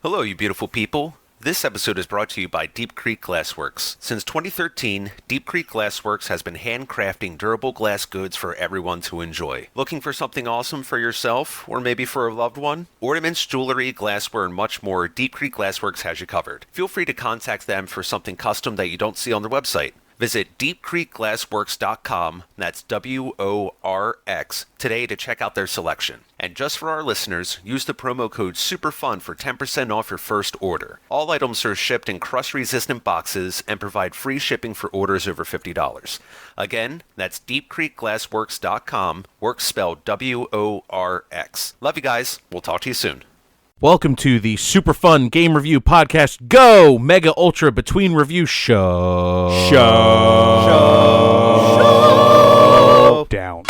Hello, you beautiful people. This episode is brought to you by Deep Creek Glassworks. Since 2013, Deep Creek Glassworks has been handcrafting durable glass goods for everyone to enjoy. Looking for something awesome for yourself, or maybe for a loved one? Ornaments, jewelry, glassware, and much more, Deep Creek Glassworks has you covered. Feel free to contact them for something custom that you don't see on their website. Visit deepcreekglassworks.com, that's W-O-R-X, today to check out their selection. And just for our listeners, use the promo code SUPERFUN for 10% off your first order. All items are shipped in crust-resistant boxes and provide free shipping for orders over $50. Again, that's deepcreekglassworks.com, works spelled W-O-R-X. Love you guys. We'll talk to you soon. Welcome to the super fun game review podcast. Go Mega Ultra Between Review Show. Down.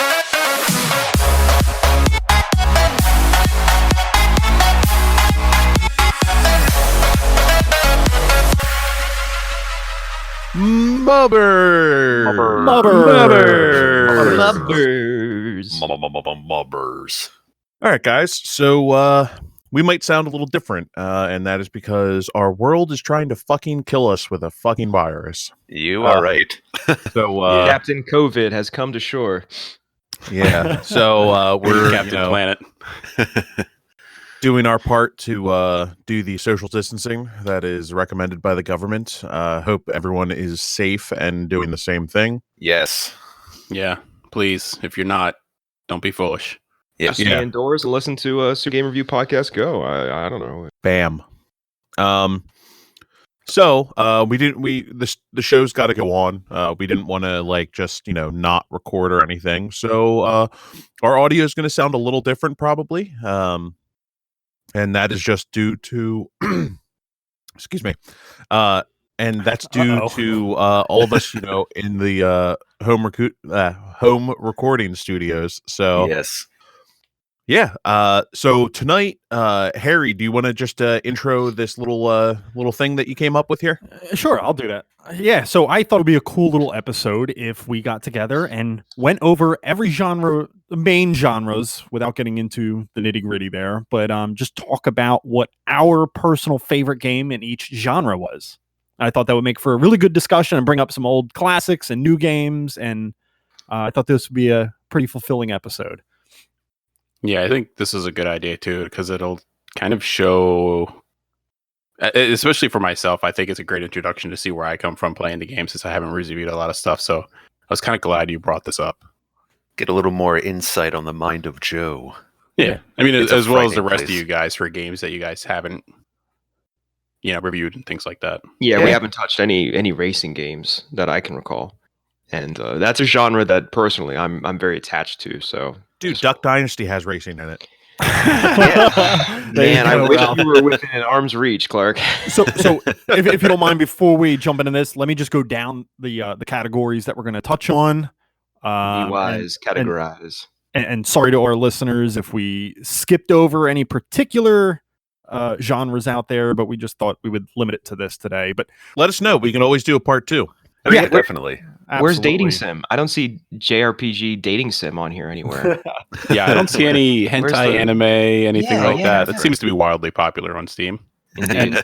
MUBRS. All right, guys. So, we might sound a little different, and that is because our world is trying to fucking kill us with a fucking virus. You are right. So, Captain COVID has come to shore. yeah. So, we're Captain Planet. doing our part to do the social distancing that is recommended by the government. Hope everyone is safe and doing the same thing. Yes. Yeah, please. If you're not, don't be foolish. Yes. Stay indoors and listen to Super Game Review Podcast Go. I don't know. Bam. So the show's got to go on. We didn't want to just not record or anything. So our audio is going to sound a little different probably. And that is just due to excuse me. And that's due to all of us, in the home recording studios. So Yes. yeah. So tonight, Harry, do you want to just intro this little thing that you came up with here? Sure, I'll do that. Yeah, so I thought it'd be a cool little episode if we got together and went over every genre, the main genres, without getting into the nitty gritty there, but just talk about what our personal favorite game in each genre was. I thought that would make for a really good discussion and bring up some old classics and new games, and I thought this would be a pretty fulfilling episode. Yeah, I think this is a good idea too, because it'll kind of show, especially for myself, I think it's a great introduction to see where I come from playing the game, since I haven't reviewed a lot of stuff. So I was kind of glad you brought this up. Get a little more insight on the mind of Joe. Yeah, I mean, It's a as well as the frightening rest of place. you guys for games that you guys haven't, reviewed and things like that. Yeah, we haven't touched any racing games that I can recall, and that's a genre that personally I'm very attached to. So, Dude, Duck Dynasty has racing in it. man, I wish you were within arm's reach, Clark. So if you don't mind, before we jump into this, let me just go down the categories that we're going to touch on. Be wise, categorize. And sorry to our listeners if we skipped over any particular genres out there, but we just thought we would limit it to this today. But Let us know. We can always do a part 2. Yeah, definitely. Where's Dating absolutely. Sim? I don't see JRPG Dating Sim on here anywhere. Yeah, I don't see any hentai the- anime, anything Yeah, like yeah, that. It seems to be wildly popular on Steam. Indeed.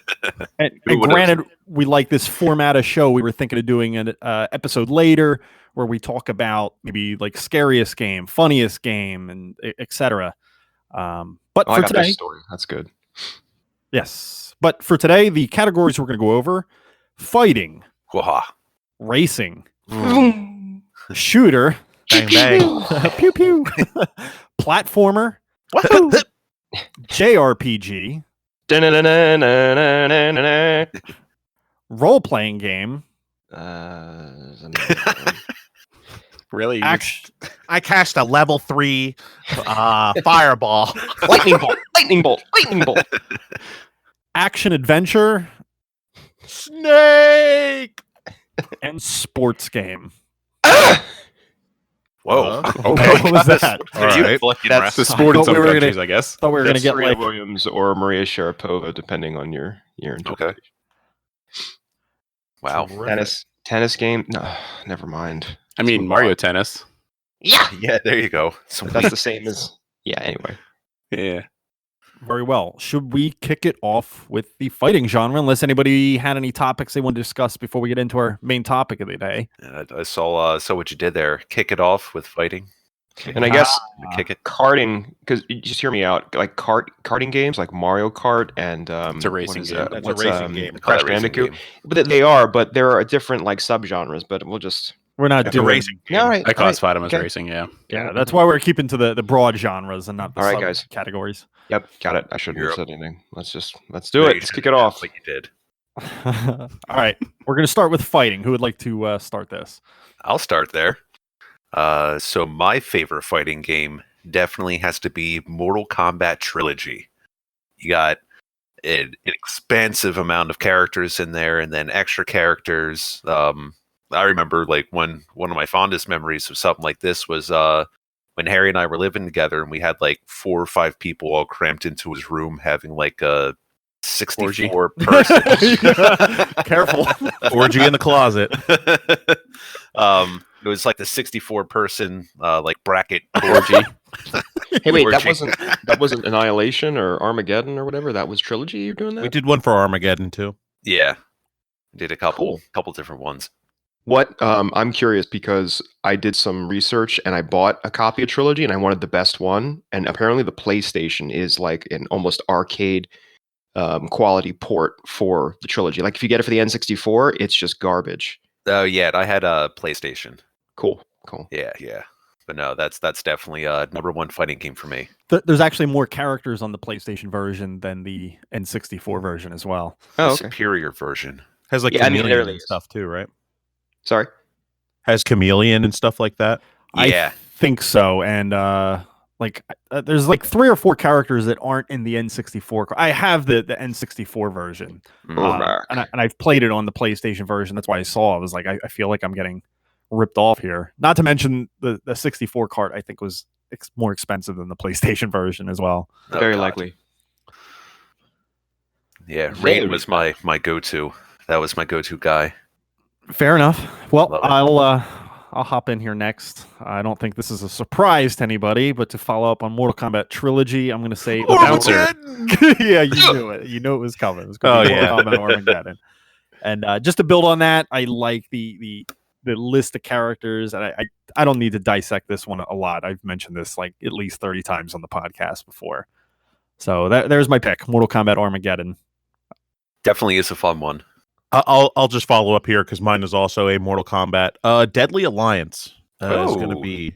And Who would've- granted, we like this format of show. We were thinking of doing an episode later where we talk about maybe like scariest game, funniest game, and etc. But Oh, I for got today, this story. That's good. yes. But for today, the categories we're going to go over: fighting, Waha. racing, shooter, Bang, bang. pew pew, platformer, JRPG, Da-na-na-na-na-na-na. role-playing game, Really? I cast a level 3 fireball. Lightning bolt! Lightning bolt! Lightning bolt! action adventure, Snake. and sports game. Whoa. Okay. What was that? All right. That's the sport in thought some we were countries, I guess. Thought we were going to That's get Serena like Williams or Maria Sharapova, depending on your interpretation. Wow. Tennis game? No, never mind. I mean, move Mario on. Tennis. Yeah, there you go. That's the same as... Yeah, anyway. Yeah. Very well. Should we kick it off with the fighting genre? Unless anybody had any topics they want to discuss before we get into our main topic of the day. I saw what you did there. Kick it off with fighting. And I guess Kick it. karting, because just hear me out. Like karting games, like Mario Kart and It's a racing game. That's a what's, racing game. Crash That racing Bandicoot. game. But they are, but there are different like subgenres. But we'll just We're not It's a doing racing game. all right. I classified them as okay. racing. Yeah. Yeah, that's why we're keeping to the broad genres and not the All right, guys. categories. Yep, got it. I shouldn't You're have up. said anything. Let's do No, it. you Let's kick shouldn't it have, off. but you did. All right, we're gonna start with fighting. Who would like to start this? I'll start there. So my favorite fighting game definitely has to be Mortal Kombat Trilogy. You got an expansive amount of characters in there, and then extra characters. I remember like one of my fondest memories of something like this was when Harry and I were living together, and we had like 4 or 5 people all cramped into his room, having like a 64 person. Careful. Orgy in the closet. It was like the 64 person like bracket Orgy. Hey, wait, Orgy. that wasn't Annihilation or Armageddon or whatever. That was Trilogy. You're doing that. We did one for Armageddon too. Yeah, did a couple Cool. different ones. What? I'm curious because I did some research and I bought a copy of Trilogy and I wanted the best one. And apparently, the PlayStation is like an almost arcade quality port for the Trilogy. Like if you get it for the N64, it's just garbage. Oh yeah, I had a PlayStation. Cool. Yeah. But no, that's definitely number one fighting game for me. There's actually more characters on the PlayStation version than the N64 version as well. Oh, The okay. superior version. Has like Yeah, I mean, it chameleon really and is. stuff too, right? Sorry. Has chameleon and stuff like that. Yeah. I think so. And there's like 3 or 4 characters that aren't in the N64. I have the N64 version, Mark. and I've played it on the PlayStation version. That's why I saw. I was like, I feel like I'm getting ripped off here. Not to mention the 64 cart. I think was more expensive than the PlayStation version as well. Oh, Very God. likely. Yeah, Very Rain was my go-to. That was my go-to guy. Fair enough. Well, Love it. I'll hop in here next. I don't think this is a surprise to anybody, but to follow up on Mortal Kombat Trilogy, I'm going to say yeah, you knew it. You knew it was coming. It was going to be Mortal Kombat Armageddon. And just to build on that, I like the list of characters, and I don't need to dissect this one a lot. I've mentioned this like at least 30 times on the podcast before. So there's my pick, Mortal Kombat Armageddon. Definitely is a fun one. I'll just follow up here because mine is also a Mortal Kombat. Deadly Alliance is gonna be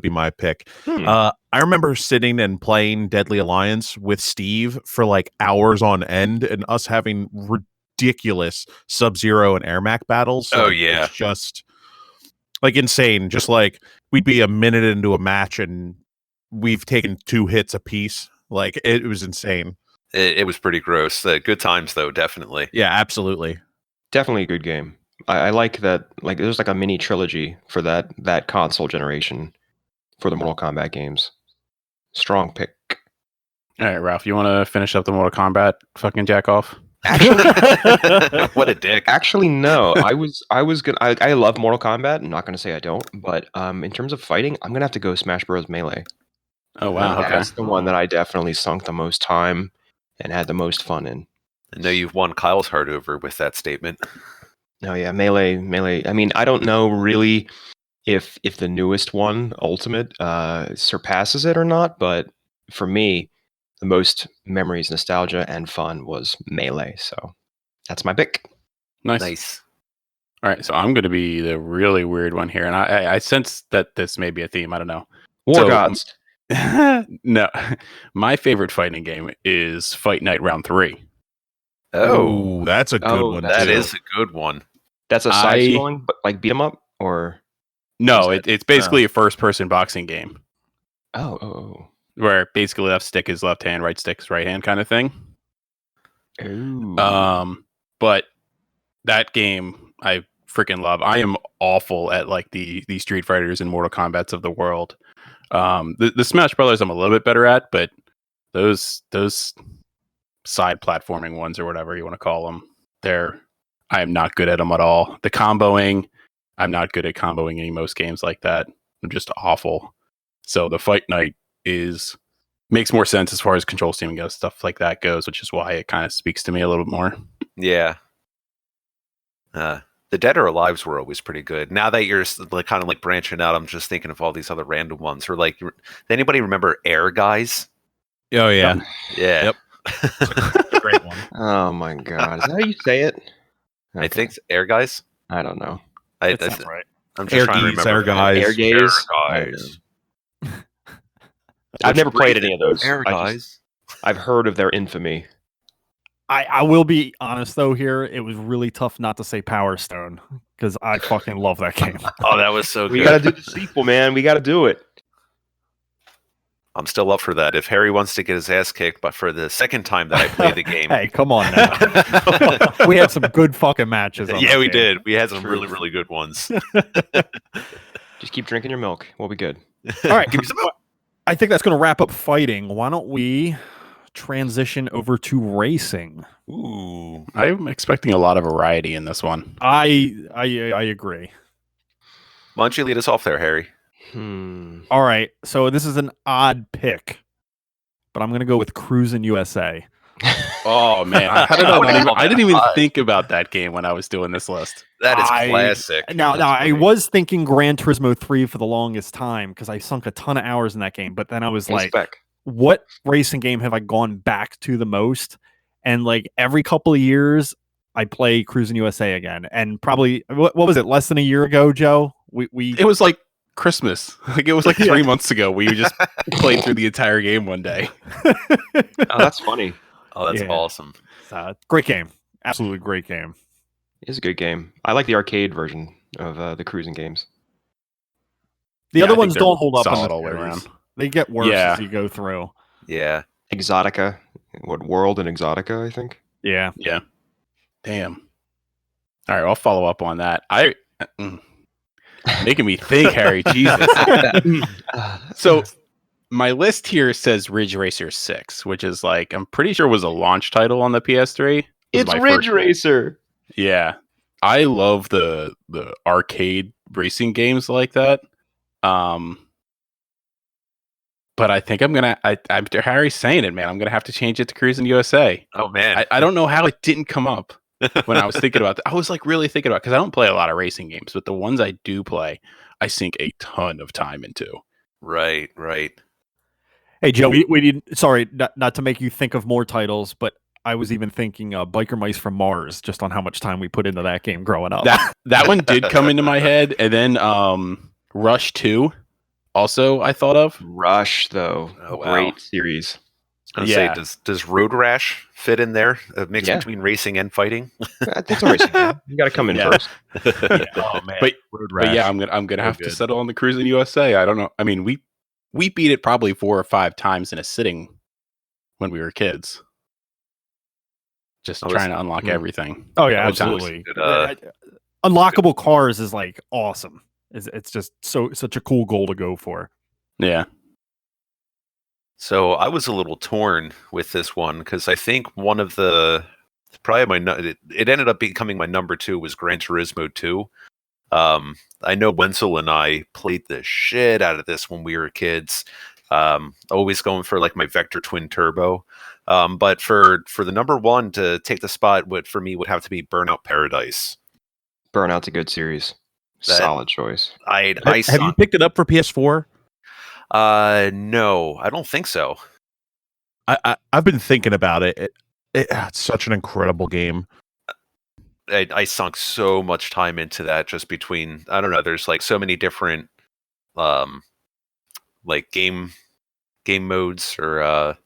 my pick. I remember sitting and playing Deadly Alliance with Steve for like hours on end, and us having ridiculous Sub-Zero and Ermac battles. Oh, Like, yeah. it's just like insane. Just like we'd be a minute into a match and we've taken 2 hits apiece. Like it was insane. It was pretty gross. Good times though, definitely. Yeah, absolutely. Definitely a good game. I like that. Like there's like a mini trilogy for that console generation for the Mortal Kombat games. Strong pick. All right, Ralph, you want to finish up the Mortal Kombat fucking jack off? What a dick. Actually, no. I was gonna. I love Mortal Kombat. I'm not gonna say I don't, but in terms of fighting, I'm gonna have to go Smash Bros. Melee. Oh wow, okay. That's the one that I definitely sunk the most time and had the most fun in. I know you've won Kyle's heart over with that statement. Oh yeah, Melee. I mean, I don't know really if the newest one, Ultimate, surpasses it or not, but for me, the most memories, nostalgia, and fun was Melee. So that's my pick. Nice. All right, so I'm going to be the really weird one here, and I sense that this may be a theme. I don't know. War So- Gods. No, my favorite fighting game is Fight Night Round 3. Oh, That's a good Oh, one. that too. is a good one. That's a side scrolling, but like beat 'em up or No, Is it's basically a first-person boxing game oh. where basically left stick is left hand, right stick is right hand kind of thing. But that game I freaking love. I am awful at like the Street Fighters and Mortal Kombats of the world. The Smash Brothers I'm a little bit better at, but those side platforming ones or whatever you want to call them, I am not good at them at all. The comboing, I'm not good at comboing in most games like that. I'm just awful. So the Fight Night is makes more sense as far as control scheme goes, stuff like that goes, which is why it kind of speaks to me a little bit more. Yeah. The Dead or Alives were always pretty good. Now that you're like kind of like branching out, I'm just thinking of all these other random ones. Or like, anybody remember Air Guys? Oh yeah. Yeah. Yep. Great one. Oh my god, is that how you say it? I think Air Guys. I don't know. That sounds right. I'm just Air trying to Geese, remember. Air Guys. Air Gaze. Air Guys. I've never played any of those. Air Guys. I've heard of their infamy. I will be honest though here. It was really tough not to say Power Stone because I fucking love that game. Oh, that was so good. We got to do the sequel, man. We got to do it. I'm still up for that. If Harry wants to get his ass kicked, but for the second time that I played the game. Hey, come on now. We had some good fucking matches. On Yeah, we that game. did. We had some really, really good ones. Just keep drinking your milk. We'll be good. All right. Give me some milk. I think that's going to wrap up fighting. Why don't we transition over to racing? Ooh. I'm expecting a lot of variety in this one. I agree. Why don't you lead us off there, Harry? All right. So this is an odd pick, but I'm going to go with Cruisin' USA. Oh man, I didn't even think about that game when I was doing this list. That is classic. Now I was thinking Gran Turismo 3 for the longest time because I sunk a ton of hours in that game, but then I was like, what racing game have I gone back to the most? And like every couple of years, I play Cruisin' USA again. And probably what was it? Less than a year ago, Joe? It was like Christmas. Like it was like 3 months ago. We just played through the entire game one day. Oh, that's funny. Oh, that's awesome. Great game. Absolutely great game. It's a good game. I like the arcade version of the cruising games. The other ones don't hold up all on the way around. They get worse as you go through. Yeah. Exotica. What, World and Exotica, I think? Yeah. Yeah. Damn. All right, I'll follow up on that. Making me think, Harry. Jesus. So my list here says Ridge Racer 6, which is like, I'm pretty sure was a launch title on the PS3. It's Ridge Racer. Yeah. I love the arcade racing games like that. But I think I'm after Harry's saying it, man, I'm gonna have to change it to Cruisin' USA. Oh man. I don't know how it didn't come up when I was thinking about that. I was like really thinking about, because I don't play a lot of racing games, but the ones I do play, I sink a ton of time into. Right. Hey Joe, we didn't. Sorry, not to make you think of more titles, but I was even thinking Biker Mice from Mars, just on how much time we put into that game growing up. That one did come into my head, and then Rush 2, also I thought of. Rush, though, great series. I was gonna say, does Road Rash fit in there? A mix between racing and fighting. It's a racing game. You got to come in first. Oh man, but yeah, I'm gonna have to settle on the Cruisin' USA. I don't know. I mean, we beat it probably 4 or 5 times in a sitting when we were kids. Just trying to unlock everything. Oh yeah, absolutely. Unlockable cars is like awesome. It's just such a cool goal to go for. Yeah. So I was a little torn with this one because I think one of the it ended up becoming my number 2 was Gran Turismo 2. I know Wenzel and I played the shit out of this when we were kids. Always going for like my Vector Twin Turbo. But for the number 1 to take the spot, for me would have to be Burnout Paradise. Burnout's a good series. Solid choice. Have you picked it up for PS4? No, I don't think so. I've been thinking about it. It's such an incredible game. I sunk so much time into that just between, I don't know, there's like so many different like game modes or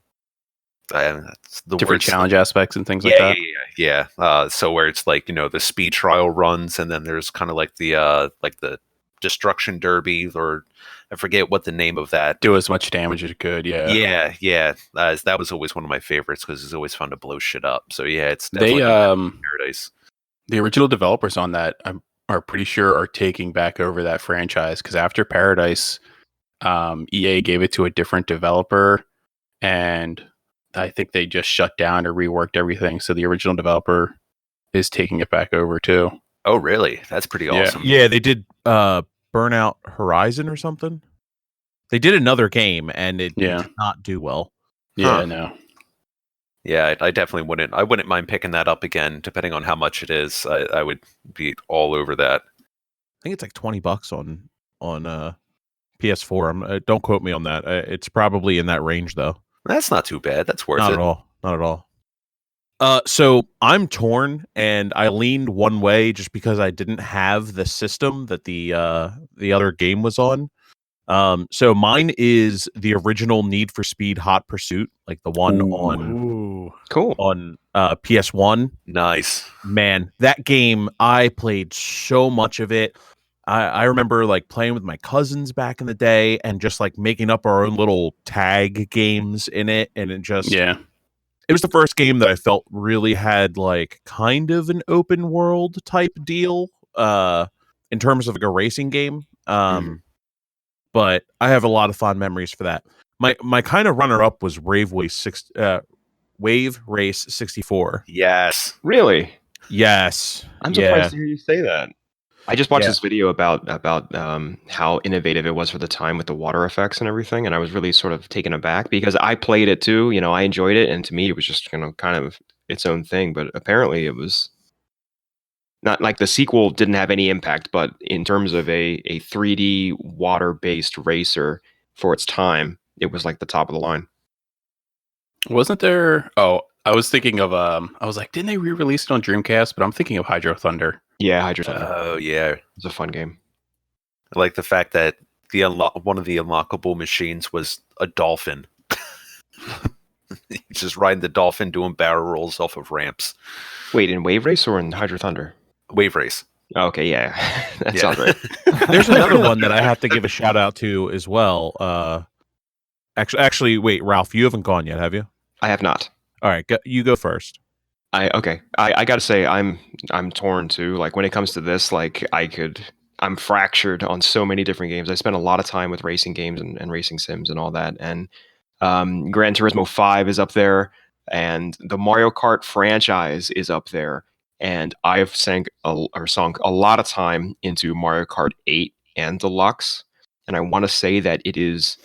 the different challenge aspects and things like that. Yeah. So where it's like, the speed trial runs, and then there's kind of like the destruction derby, or I forget what the name of that. Do as much damage as you could. Yeah. That was always one of my favorites because it's always fun to blow shit up. So yeah, it's definitely Paradise. The original developers on that are pretty sure are taking back over that franchise, because after Paradise, EA gave it to a different developer, and I think they just shut down or reworked everything. So the original developer is taking it back over too. Oh, really? That's pretty awesome. Yeah, they did Burnout Horizon or something. They did another game, and it did not do well. Yeah, Huh. no. Yeah, I definitely wouldn't. I wouldn't mind picking that up again, depending on how much it is. I would be all over that. I think it's like $20 on PS4. Don't quote me on that. It's probably in that range though. That's not too bad. That's worth Not it. at all. Not at all. So I'm torn, and I leaned one way just because I didn't have the system that the other game was on. So mine is the original Need for Speed Hot Pursuit, like the one Ooh. Cool. on PS1. Nice. Man, that game, I played so much of it. I remember like playing with my cousins back in the day and just like making up our own little tag games in it, and Yeah. it was the first game that I felt really had like kind of an open world type deal in terms of like a racing game. But I have a lot of fond memories for that. My kind of runner up was Wave Race 64. Yes. Really? Yes. I'm Yeah. surprised to hear you say that. I just watched Yeah. this video about how innovative it was for the time with the water effects and everything, and I was really sort of taken aback because I played it too. You know, I enjoyed it, and to me, it was just kind of its own thing. But apparently, it was not like the sequel didn't have any impact. But in terms of a 3D water based racer for its time, it was like the top of the line. Wasn't there? Oh, I was thinking of I was like, didn't they re-release it on Dreamcast? But I'm thinking of Hydro Thunder. Yeah, Hydro Thunder. Oh yeah. It's a fun game. I like the fact that one of the unlockable machines was a dolphin. Just riding the dolphin, doing barrel rolls off of ramps. Wait, in Wave Race or in Hydro Thunder? Wave race. Oh, okay, yeah, that Yeah. sounds right. There's another one that I have to give a shout out to as well. Actually, wait, Ralph, you haven't gone yet, have you? I have not. All right, you go first. I gotta say I'm torn too. Like when it comes to this, like I'm fractured on so many different games. I spent a lot of time with racing games and racing sims and all that. And Gran Turismo 5 is up there, and the Mario Kart franchise is up there. And I've sunk a lot of time into Mario Kart 8 and Deluxe, and I want to say that it is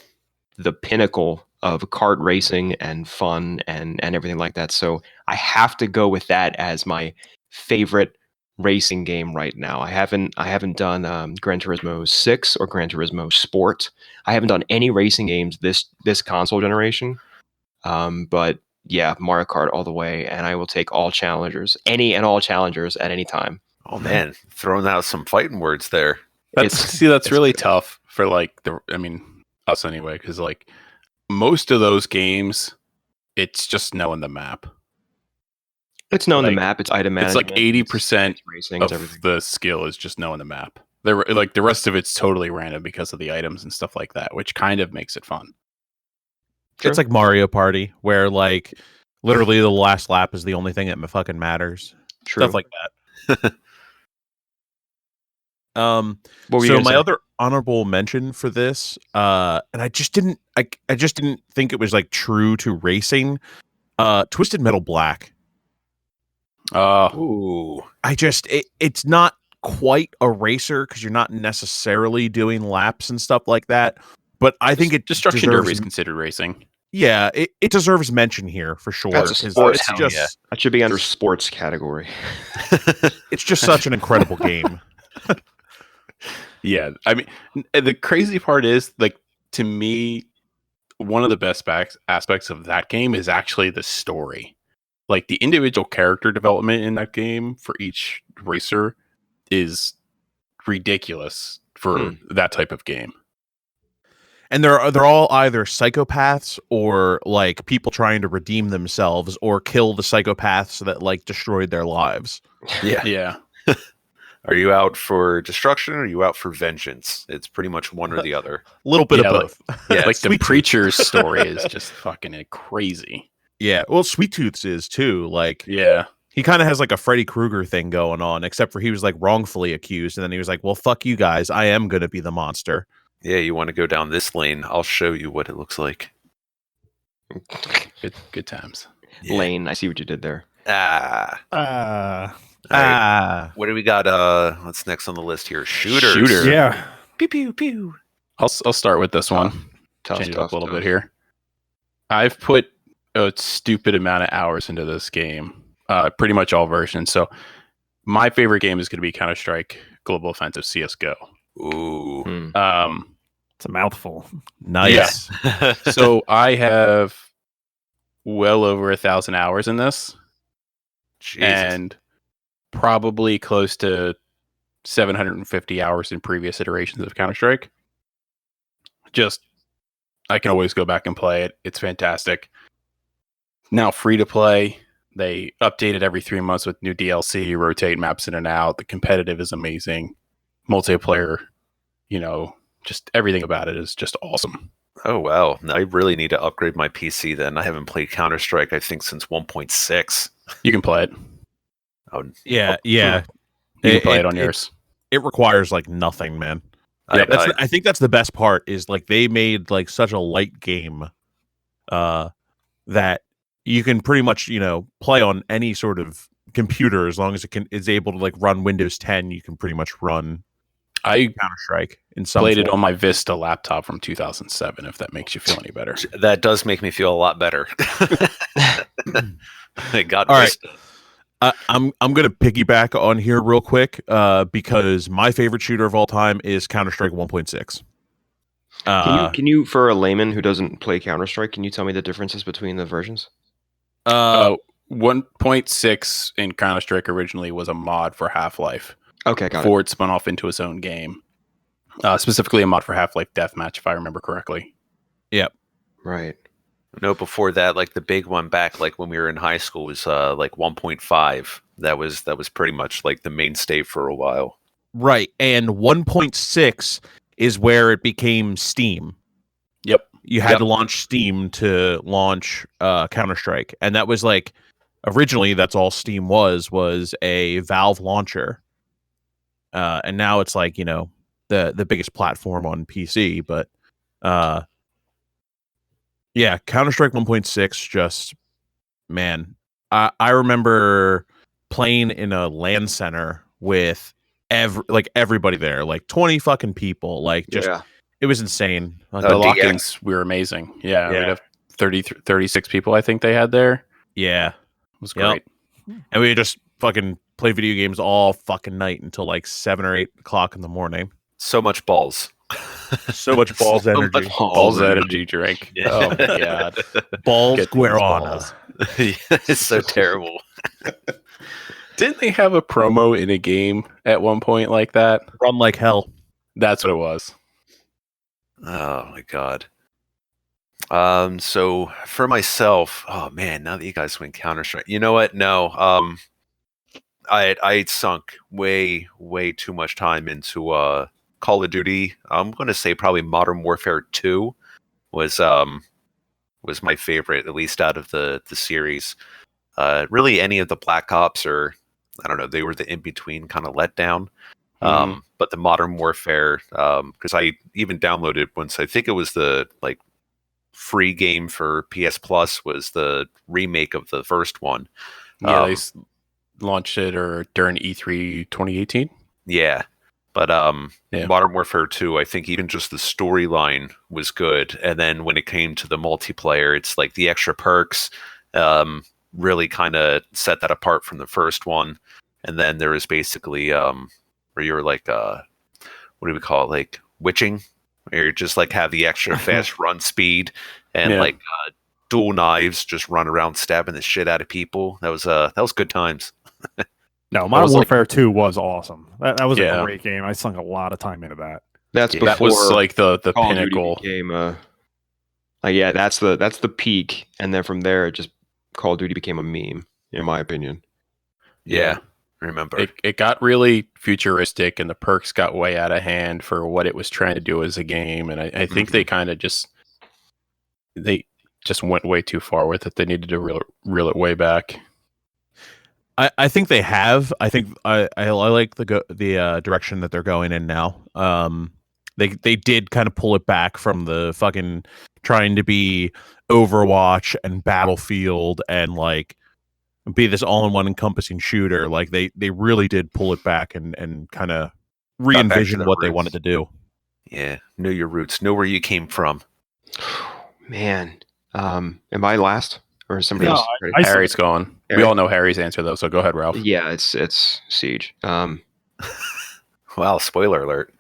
the pinnacle of kart racing and fun and everything like that. So I have to go with that as my favorite racing game right now. I haven't done Gran Turismo 6 or Gran Turismo Sport. I haven't done any racing games this console generation. But yeah, Mario Kart all the way, and I will take all challengers, any and all challengers at any time. Oh man, throwing out some fighting words there. That's it's really good. tough for like us anyway, because like most of those games, it's just knowing the map. It's knowing the Like, map. It's item It's management. like 80% it's racing. It's of everything. the skill is just knowing the map. Like the rest of it's totally random because of the items and stuff like that, which kind of makes it fun. True. It's like Mario Party, where like literally the last lap is the only thing that fucking matters. True. Stuff like that. What were you So gonna my say? other honorable mention for this, and I just didn't think it was like true to racing. Twisted Metal Black. Ooh. It's not quite a racer because you're not necessarily doing laps and stuff like that. But I think it Destruction deserves, Derby is considered racing. yeah, it deserves mention here for sure. That's a 'cause sports. it's Hell just yeah. That should be under sports category. it's just such an incredible game. Yeah, I mean, the crazy part is, like, to me, one of the best aspects of that game is actually the story. Like, the individual character development in that game for each racer is ridiculous for that type of game. And they're all either psychopaths or like people trying to redeem themselves or kill the psychopaths that like destroyed their lives. Yeah. Yeah. Are you out for destruction or are you out for vengeance? It's pretty much one or the other. A little bit Yeah, of like- both. Yeah, Like, the Sweet Tooth. Preacher's story is just fucking crazy. Yeah, well, Sweet Tooth's is too. Like, Yeah. he kind of has like a Freddy Krueger thing going on, except for he was like wrongfully accused, and then he was like, "Well, fuck you guys, I am gonna be the monster." Yeah, you want to go down this lane? I'll show you what it looks like. Good times. Yeah. Lane, I see what you did there. Ah. All right. Ah, What do we got? What's next on the list here? Shooters. Shooter. Yeah. Pew pew pew. I'll start with this one. Tough, Change it tough, up a little tough. bit here. I've put a stupid amount of hours into this game, pretty much all versions. So my favorite game is going to be Counter-Strike Global Offensive CS:GO. Ooh. It's a mouthful. Nice. Yeah. So I have well over 1,000 hours in this, Jesus. and probably close to 750 hours in previous iterations of Counter-Strike. Just, I can always go back and play it. It's fantastic. Now free to play. They update it every 3 months with new DLC, rotate maps in and out. The competitive is amazing. Multiplayer, just everything about it is just awesome. Oh, wow. I really need to upgrade my PC then. I haven't played Counter-Strike, I think, since 1.6. You can play it. Oh, Yeah. You can play it on yours. It requires like nothing, man. I- I think that's the best part is like they made like such a light game that you can pretty much, play on any sort of computer as long as is able to like run Windows 10, you can pretty much run I Counter-Strike in some played it form. on my Vista laptop from 2007, if that makes you feel any better. That does make me feel a lot better. God All right. Vista. I'm gonna piggyback on here real quick because my favorite shooter of all time is Counter-Strike 1.6. Can you, for a layman who doesn't play Counter-Strike, can you tell me the differences between the versions? 1.6 in Counter-Strike originally was a mod for Half-Life. Okay, got Before it spun off into its own game. Specifically a mod for Half-Life Deathmatch, if I remember correctly. it. Right. No, before that, like the big one back, like when we were in high school, was like 1.5. That was pretty much like the mainstay for a while. Right, and 1.6 is where it became Steam. Yep. You had to launch Steam to launch Counter-Strike, and that was like originally that's all Steam was a Valve launcher, and now it's like the biggest platform on PC. But yeah, Counter-Strike 1.6 just man, I remember playing in a LAN center with everybody there, like 20 fucking people, like just it was insane. Like, The Oh, lock-ins were amazing. Yeah, we'd have 36 people, I think they had there. yeah. It was Yep. great. And we just fucking play video games all fucking night until like 7 or 8 o'clock in the morning. So much balls. So much balls So energy. much Balls energy drink. Yeah. Oh my god. Balls Get these guarana. balls. It's so terrible. Didn't they have a promo in a game at one point like that? Run like hell. That's what it was. Oh my god. So for myself, oh man, now that you guys went Counter-Strike, you know what? No, I sunk way too much time into Call of Duty. I'm gonna say probably Modern Warfare 2 was my favorite, at least out of the series. Really, any of the Black Ops, or I don't know, they were the in between kind of letdown. But the Modern Warfare, because I even downloaded once. I think it was the like free game for PS Plus, was the remake of the first one. Yeah, they launched it during E3 2018. Yeah. But Yeah. Modern Warfare 2, I think even just the storyline was good. And then when it came to the multiplayer, it's like the extra perks really kind of set that apart from the first one. And then there was basically where you're like, what do we call it? Like witching, where you just like have the extra fast run speed and Yeah. like dual knives, just run around stabbing the shit out of people. That was good times. No, Modern was like- Warfare 2 was awesome. That was Yeah. a great game. I sunk a lot of time into that. That's Yeah. before That was like the Call of Duty pinnacle. became yeah, that's the peak, and then from there, it just Call of Duty became a meme, in my opinion. Yeah. Remember. It got really futuristic, and the perks got way out of hand for what it was trying to do as a game. And I think they kind of just went way too far with it. They needed to reel it way back. I think they have. I think I like the direction that they're going in now. They did kind of pull it back from the fucking trying to be Overwatch and Battlefield and like be this all-in-one encompassing shooter. Like they really did pull it back and kind of back to re-envision the what they roots. wanted to do. Yeah. Know your roots. Know where you came from. Man, am I last? or somebody No, else? Ready? I- Harry's going. Harry? We all know Harry's answer though, so go ahead, Ralph. Yeah, it's Siege. Wow, spoiler alert.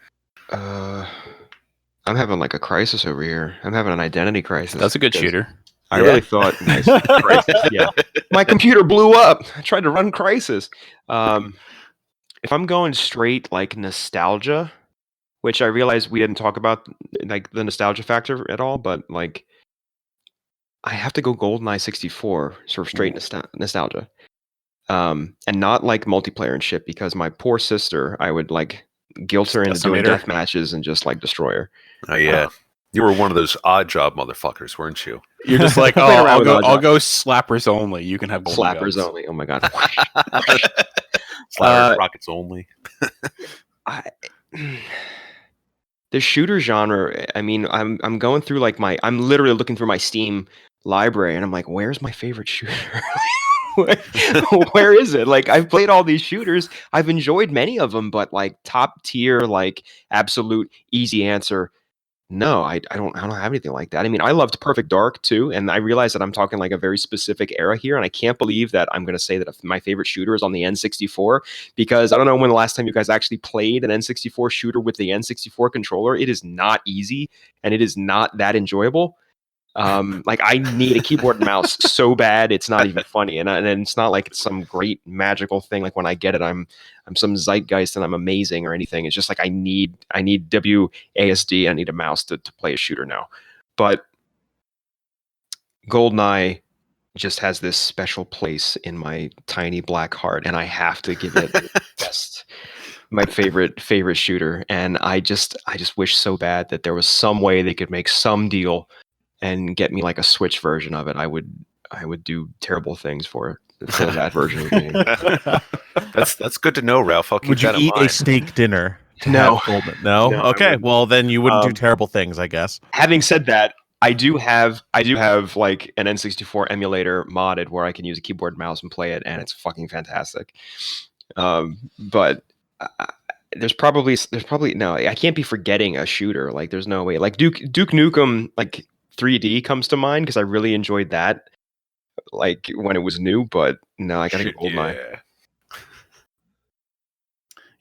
I'm having like a crisis over here. I'm having an identity crisis. That's a good because shooter. I Yeah. really thought nice. Crisis, yeah. My computer blew up. I tried to run Crisis. If I'm going straight like nostalgia, which I realize we didn't talk about like the nostalgia factor at all, but like I have to go GoldenEye 64, sort of straight nostalgia. And not like multiplayer and shit, because my poor sister, I would like guilt her into doing Decimate her. death matches and just like destroy her. Oh yeah, you were one of those odd job motherfuckers, weren't you? You're just like, I oh, played around with I'll Oddjob. go slappers only. You can have golden Slappers guns. only. Oh my god. Slatters, rockets only. The shooter genre, I mean, I'm going through like I'm literally looking through my Steam library and I'm like, where's my favorite shooter? Where is it? Like, I've played all these shooters. I've enjoyed many of them, but like top tier, like absolute easy answer. No, I don't have anything like that. I mean, I loved Perfect Dark too, and I realize that I'm talking like a very specific era here, and I can't believe that I'm going to say that my favorite shooter is on the N64, because I don't know when the last time you guys actually played an N64 shooter with the N64 controller. It is not easy, and it is not that enjoyable. Like, I need a keyboard and mouse so bad it's not even funny, and it's not like it's some great magical thing. Like when I get it, I'm some zeitgeist and I'm amazing or anything. It's just like I need WASD. I need a mouse to play a shooter now. But GoldenEye just has this special place in my tiny black heart, and I have to give it my favorite shooter. And I just wish so bad that there was some way they could make some deal and get me like a Switch version of it. I would do terrible things for that version of the game. That's good to know, Ralph. I'll keep Would you that in eat a mind. steak dinner? to No. have Golden? No. No, I Okay. wouldn't. Well, then you wouldn't do Um, terrible things, I guess. Having said that, I do have like an N64 emulator modded where I can use a keyboard and mouse and play it, and it's fucking fantastic. But there's probably no. I can't be forgetting a shooter. Like, there's no way. Like Duke Nukem, like 3D comes to mind because I really enjoyed that, like when it was new. But no, I gotta get GoldenEye. Yeah.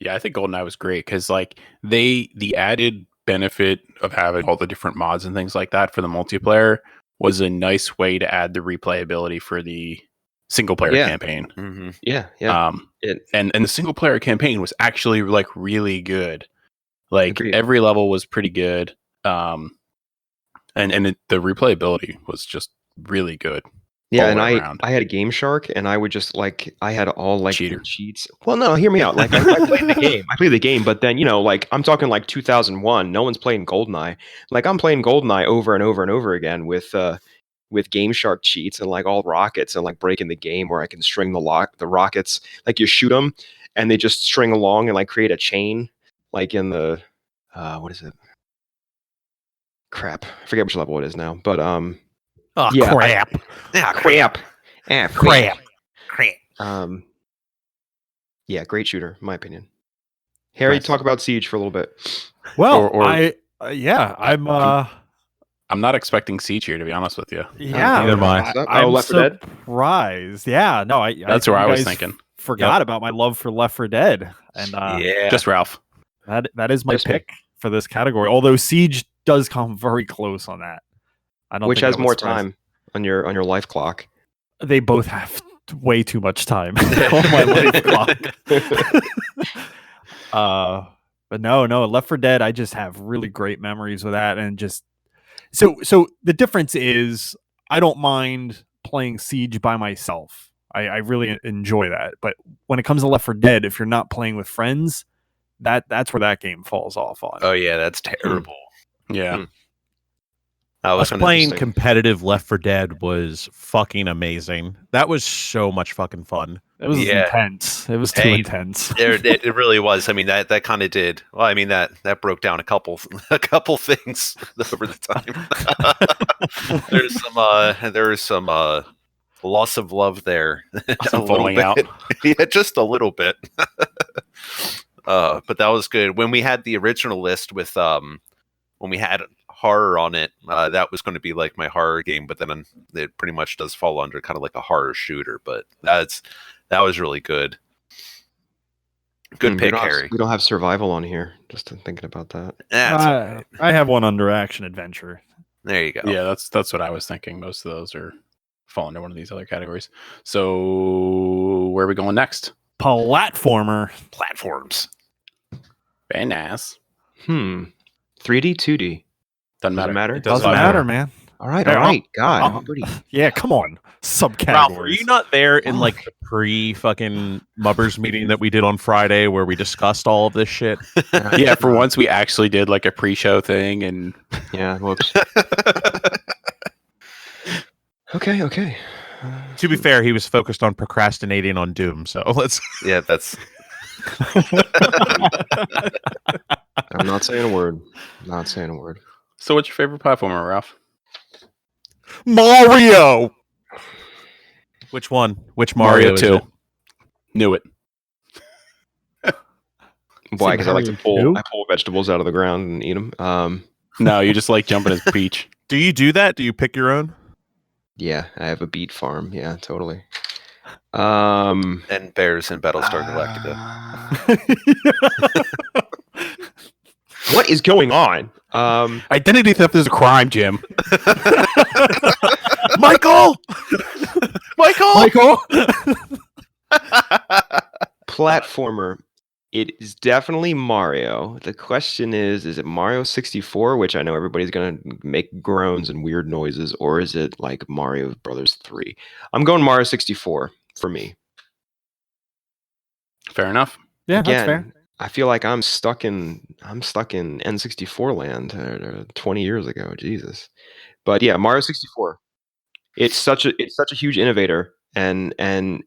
Yeah, I think GoldenEye was great because like the added benefit of having all the different mods and things like that for the multiplayer was a nice way to add the replayability for the single player Yeah. campaign. Mm-hmm. Yeah. And the single player campaign was actually like really good. Like Agreed. every level was pretty good. And the replayability was just really good. Yeah, all and the way around. I had a Game Shark, and I would just like I had all like the Cheater. cheats. Well, no, hear me out. Like I played the game. I played the game, but then like I'm talking like 2001. No one's playing GoldenEye. Like I'm playing GoldenEye over and over and over again with Game Shark cheats and like all rockets and like breaking the game where I can string the rockets. Like you shoot them, and they just string along and like create a chain. Like in the what is it? Crap, I forget which level it is now. But Oh, yeah, crap. Yeah, crap. Crap. Yeah, great shooter, in my opinion. Harry, Nice. talk about Siege for a little bit. Well, Or- I'm I'm not expecting Siege here, to be honest with you. yeah. neither am I. I'm Left 4 Dead? surprised. Yeah, no, That's I where I was you guys thinking. Forgot about my love for Left 4 Dead, and yeah. Just Ralph. that is my Just me. pick for this category. Although Siege does come very close on that. I don't. Which think has I was more surprised. time on your life clock? They both have way too much time on my life clock. But no, Left 4 Dead, I just have really great memories with that, and just so the difference is I don't mind playing Siege by myself. I really enjoy that, but when it comes to Left 4 Dead, if you're not playing with friends, that's where that game falls off on. Oh yeah, that's terrible. Yeah. Hmm. I was Us gonna playing interesting. competitive Left 4 Dead was fucking amazing. That was so much fucking fun. It was Yeah. intense. It was too Hey, intense. it really was. I mean, that kind of did. Well, I mean that broke down a couple things over the time. There's some loss of love there. Some A little falling bit. out. Yeah, just a little bit. But that was good. When we had the original list with when we had horror on it, that was going to be like my horror game, but then it pretty much does fall under kind of like a horror shooter. But that was really good. Good pick, Harry. We don't have survival on here. Just thinking about that. That's all right. I have one under action adventure. There you go. Yeah, that's what I was thinking. Most of those are fall into one of these other categories. So where are we going next? Platformer. Platforms. Very nice. 3D, 2D. Doesn't Does it matter? It Doesn't matter, man. All right, Hey, all right. God, I'll- everybody. Yeah, come on. Subcategories. Ralph, were you not there in like the pre-fucking MUBRS meeting that we did on Friday where we discussed all of this shit? Yeah, for once we actually did like a pre-show thing, and Yeah, whoops. Okay. To be fair, he was focused on procrastinating on Doom, so let's. Yeah, that's I'm not saying a word. Not saying a word. so what's your favorite platformer, Ralph? Mario. Which one? Which Mario? is 2. it? Knew it. Why? Because I like to Mario 2? pull vegetables out of the ground and eat them. No, you just like jumping as Peach. Do you do that? Do you pick your own? Yeah, I have a beet farm. Yeah, totally. and Bears in Battlestar Galactica. What is going on? Identity theft is a crime, Jim. Michael! Michael. Platformer. It is definitely Mario. The question is it Mario 64, which I know everybody's going to make groans and weird noises, or is it like Mario Brothers 3? I'm going Mario 64 for me. Fair enough. Yeah, Again, that's fair. I feel like I'm stuck in N64 land 20 years ago. Jesus. But yeah, Mario 64. It's such a huge innovator and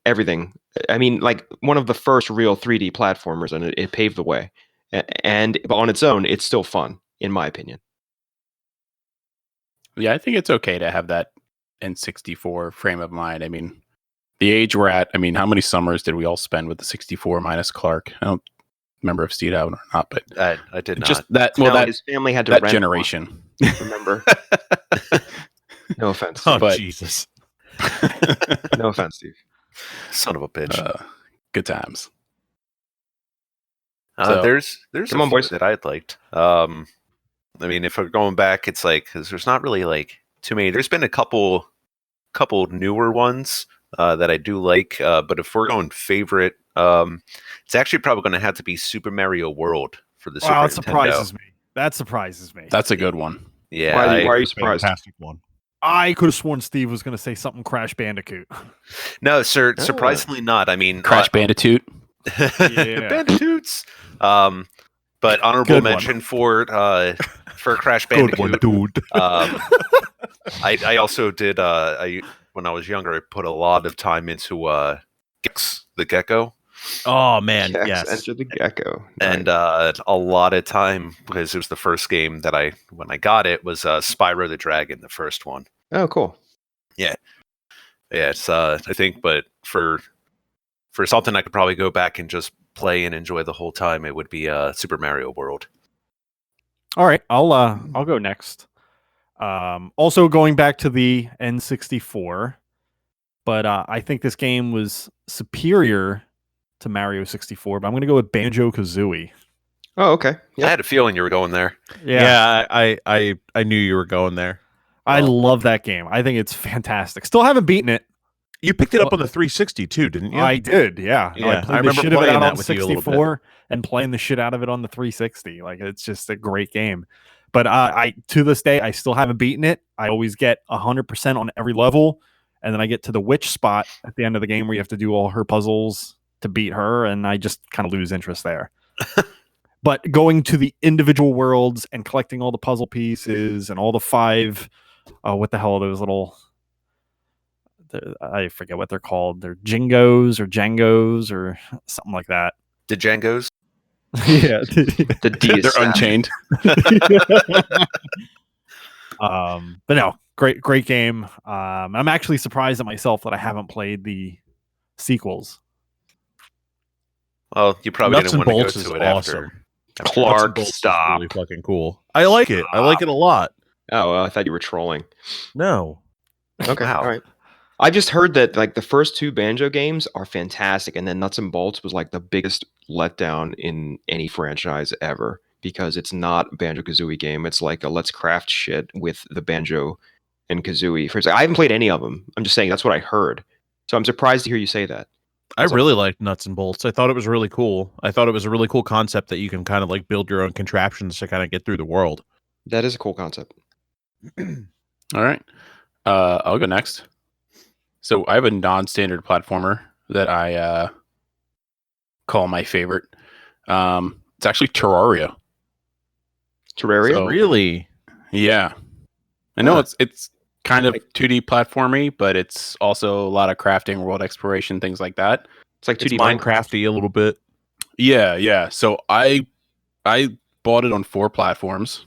everything. I mean, like one of the first real 3D platformers, and it paved the way. And but on its own, it's still fun, in my opinion. Yeah, I think it's okay to have that N64 frame of mind. I mean, the age we're at, I mean, how many summers did we all spend with the 64 minus Clark? I don't remember if Steve had one or not, but I did not. just that, well, Now, that, his family had to that rent generation. one, remember? No offense. Oh, But- Jesus. No offense, Steve. Son of a bitch. Good times. There's Come a on, few boys. that I'd liked. I mean, if we're going back, it's like because there's not really like too many. There's been a couple newer ones that I do like, but if we're going favorite, it's actually probably going to have to be Super Mario World for the Super Wow, that Nintendo. surprises me. That surprises me. That's a good one. Yeah, Why are you surprised? Fantastic one. I could have sworn Steve was going to say something Crash Bandicoot. no, sir. Oh. Surprisingly not. I mean, Crash Bandicoot. Yeah. Banditoots. But honorable Good one. mention for Crash Good Bandicoot. one, dude. I also did. When I was younger, I put a lot of time into Gex the Gecko, Oh, man. Gex, Yes. Enter the Gecko. and Nice. a lot of time because it was the first game that when I got it was Spyro the Dragon, the first one. Oh, cool. Yeah, it's I think, but for something I could probably go back and just play and enjoy the whole time, it would be Super Mario World. All right, I'll go next. Also going back to the N64, but I think this game was superior to Mario 64. But I'm going to go with Banjo-Kazooie. Oh, okay. I Yeah. had a feeling you were going there. Yeah, I knew you were going there. I love that game. I think it's fantastic. Still haven't beaten it. You picked it up on the 360 too, didn't you? I did, yeah. Yeah, I I played the remember shit of it playing out that on with you a little bit. 64 and playing the shit out of it on the 360. Like it's just a great game. But I to this day I still haven't beaten it. I always get 100% on every level, and then I get to the witch spot at the end of the game where you have to do all her puzzles to beat her, and I just kind of lose interest there. But going to the individual worlds and collecting all the puzzle pieces and all the 5, what the hell are those little? I forget what they're called. They're Jingos or Jangos or something like that. The Django's. Yeah. The D is They're sad. unchained. But no, great game. I'm actually surprised at myself that I haven't played the sequels. Well, you probably Nuts didn't and want bolts to is go to it awesome. after. Clark, Nuts and bolts is stop. really fucking cool. I like it. I like it a lot. Oh, I thought you were trolling. No. Okay, Wow. all right. I just heard that like the first 2 Banjo games are fantastic, and then Nuts and Bolts was like the biggest letdown in any franchise ever because it's not a Banjo-Kazooie game. It's like a let's craft shit with the Banjo and Kazooie. I haven't played any of them. I'm just saying that's what I heard. So I'm surprised to hear you say that. I really liked Nuts and Bolts. I thought it was really cool. I thought it was a really cool concept that you can kind of like build your own contraptions to kind of get through the world. That is a cool concept. All right. I'll go next. So I have a non-standard platformer that I call my favorite. It's actually Terraria. Terraria? So- Really? Yeah. I know Huh. it's kind of 2D platformy, but it's also a lot of crafting, world exploration, things like that. It's like 2D It's Minecrafty a little bit. Yeah. So I bought it on 4 platforms.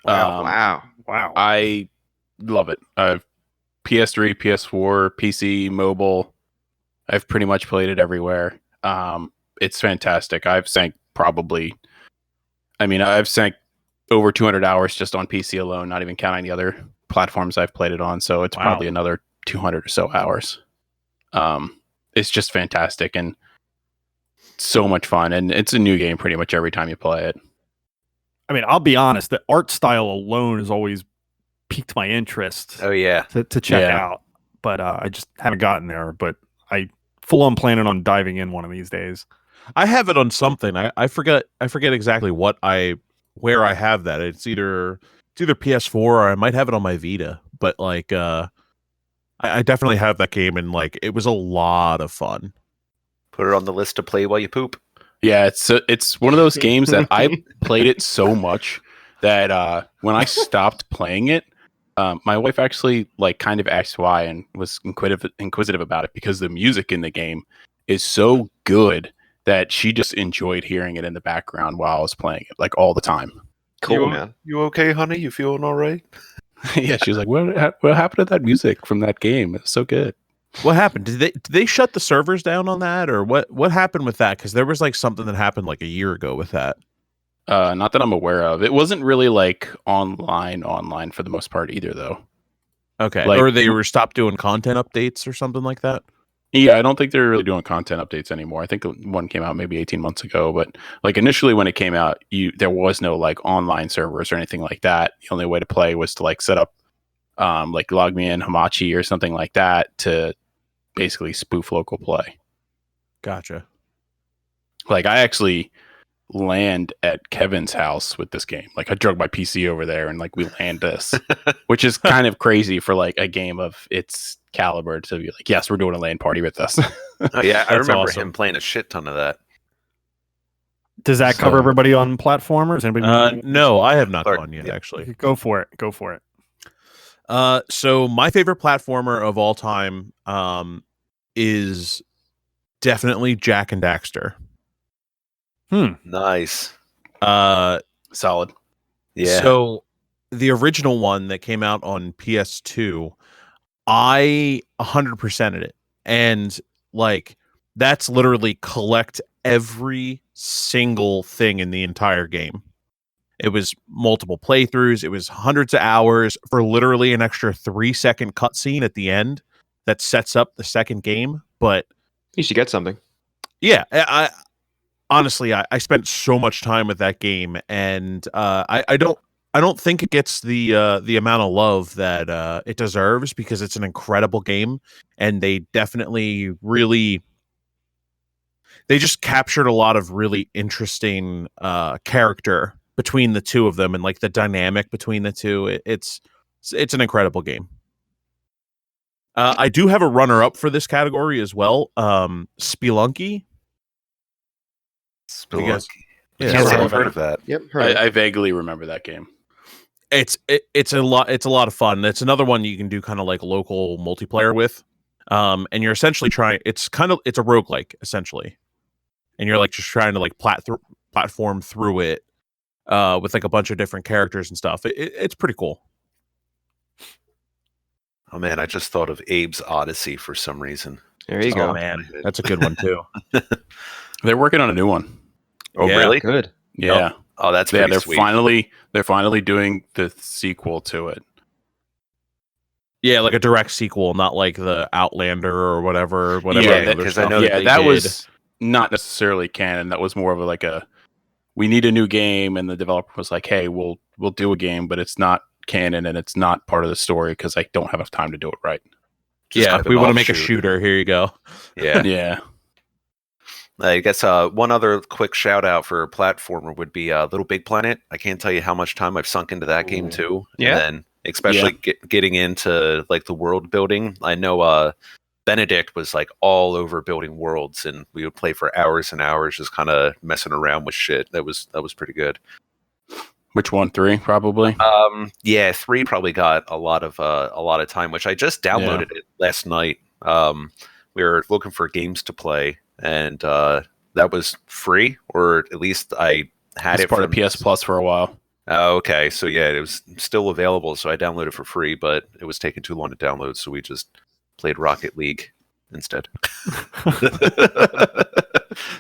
Wow. Wow. Wow. I love it. I've PS3, PS4, PC, mobile. I've pretty much played it everywhere. It's fantastic. I've sank over 200 hours just on PC alone, not even counting the other platforms I've played it on. So it's Wow. probably another 200 or so hours. It's just fantastic and so much fun. And it's a new game pretty much every time you play it. I mean, I'll be honest. The art style alone has always piqued my interest Oh yeah. to check Yeah. out, but I just haven't gotten there. But I full on planning on diving in one of these days. I have it on something. I forget exactly where I have that. It's either PS4 or I might have it on my Vita. But like I definitely have that game, and like it was a lot of fun. Put it on the list to play while you poop. Yeah, it's one of those games that I played it so much that when I stopped playing it, my wife actually like kind of asked why and was inquisitive about it because the music in the game is so good that she just enjoyed hearing it in the background while I was playing it, like all the time. Cool, man. You okay, honey? You feeling all right? Yeah, she was like, "What happened to that music from that game? It's so good." What happened? Did they shut the servers down on that, or what happened with that? Because there was like something that happened like a year ago with that. Not that I'm aware of. It wasn't really like online for the most part either, though. Okay, Like- or they were stopped doing content updates or something like that. Yeah, I don't think they're really doing content updates anymore. I think one came out maybe 18 months ago, but like initially when it came out, there was no like online servers or anything like that. The only way to play was to like set up like log me in Hamachi or something like that to basically spoof local play. Gotcha. Like I actually land at Kevin's house with this game. Like I drug my PC over there and like we land this, which is kind of crazy for like a game of its caliber to be like, yes, we're doing a LAN party with us. Oh yeah, I That's remember awesome. him playing a shit ton of that. Does that cover So- everybody on platformers? Anybody? No, I have not Or- gone yet, yeah. actually. Go for it. So my favorite platformer of all time is definitely Jack and Daxter. Nice. Solid. Yeah. So the original one that came out on PS2, I 100%ed it. And like that's literally collect every single thing in the entire game. It was multiple playthroughs. It was hundreds of hours for literally an extra 3-second cutscene at the end that sets up the second game. But You should get something. yeah, I honestly I spent so much time with that game, and I don't think it gets the amount of love that it deserves because it's an incredible game, and they definitely they just captured a lot of really interesting character between the two of them, and like the dynamic between the two. It's an incredible game. I do have a runner-up for this category as well. Spelunky. Spelunky. Yeah, Can't say Spelunky. I've heard of that. Yep. Heard of it. I vaguely remember that game. It's a lot of fun. It's another one you can do kind of like local multiplayer with. And you're essentially it's a roguelike essentially. And you're like just trying to like platform through it with like a bunch of different characters and stuff. It's pretty cool. Oh man, I just thought of Abe's Odyssey for some reason. There you Oh go. man, that's a good one too. They're working on a new one. Oh Yeah. really? Good. Yeah. Oh, that's Yeah, pretty they're sweet. finally doing the sequel to it. Yeah, like a direct sequel, not like the Outlander or whatever. Yeah, other 'cause I stuff know Yeah, they that did. was not necessarily canon. That was more of like a we need a new game, and the developer was like, "Hey, we'll do a game, but it's not canon and it's not part of the story because I don't have enough time to do it right." Just Yeah, kind if of we an want to make a offshoot. shooter, here you go. Yeah. Yeah, I guess one other quick shout out for a platformer would be Little Big Planet. I can't tell you how much time I've sunk into that game Ooh. too. Yeah? And then especially getting into like the world building. I know Benedict was like all over building worlds, and we would play for hours and hours just kind of messing around with shit. That was pretty good. which one? 3 probably. Yeah, 3 probably got a lot of time, which I just downloaded it last night. We were looking for games to play, and that was free, or at least I had It's it part from of PS Plus for a while. Oh, okay, so yeah, it was still available, so I downloaded it for free, but it was taking too long to download, so we just played Rocket League instead.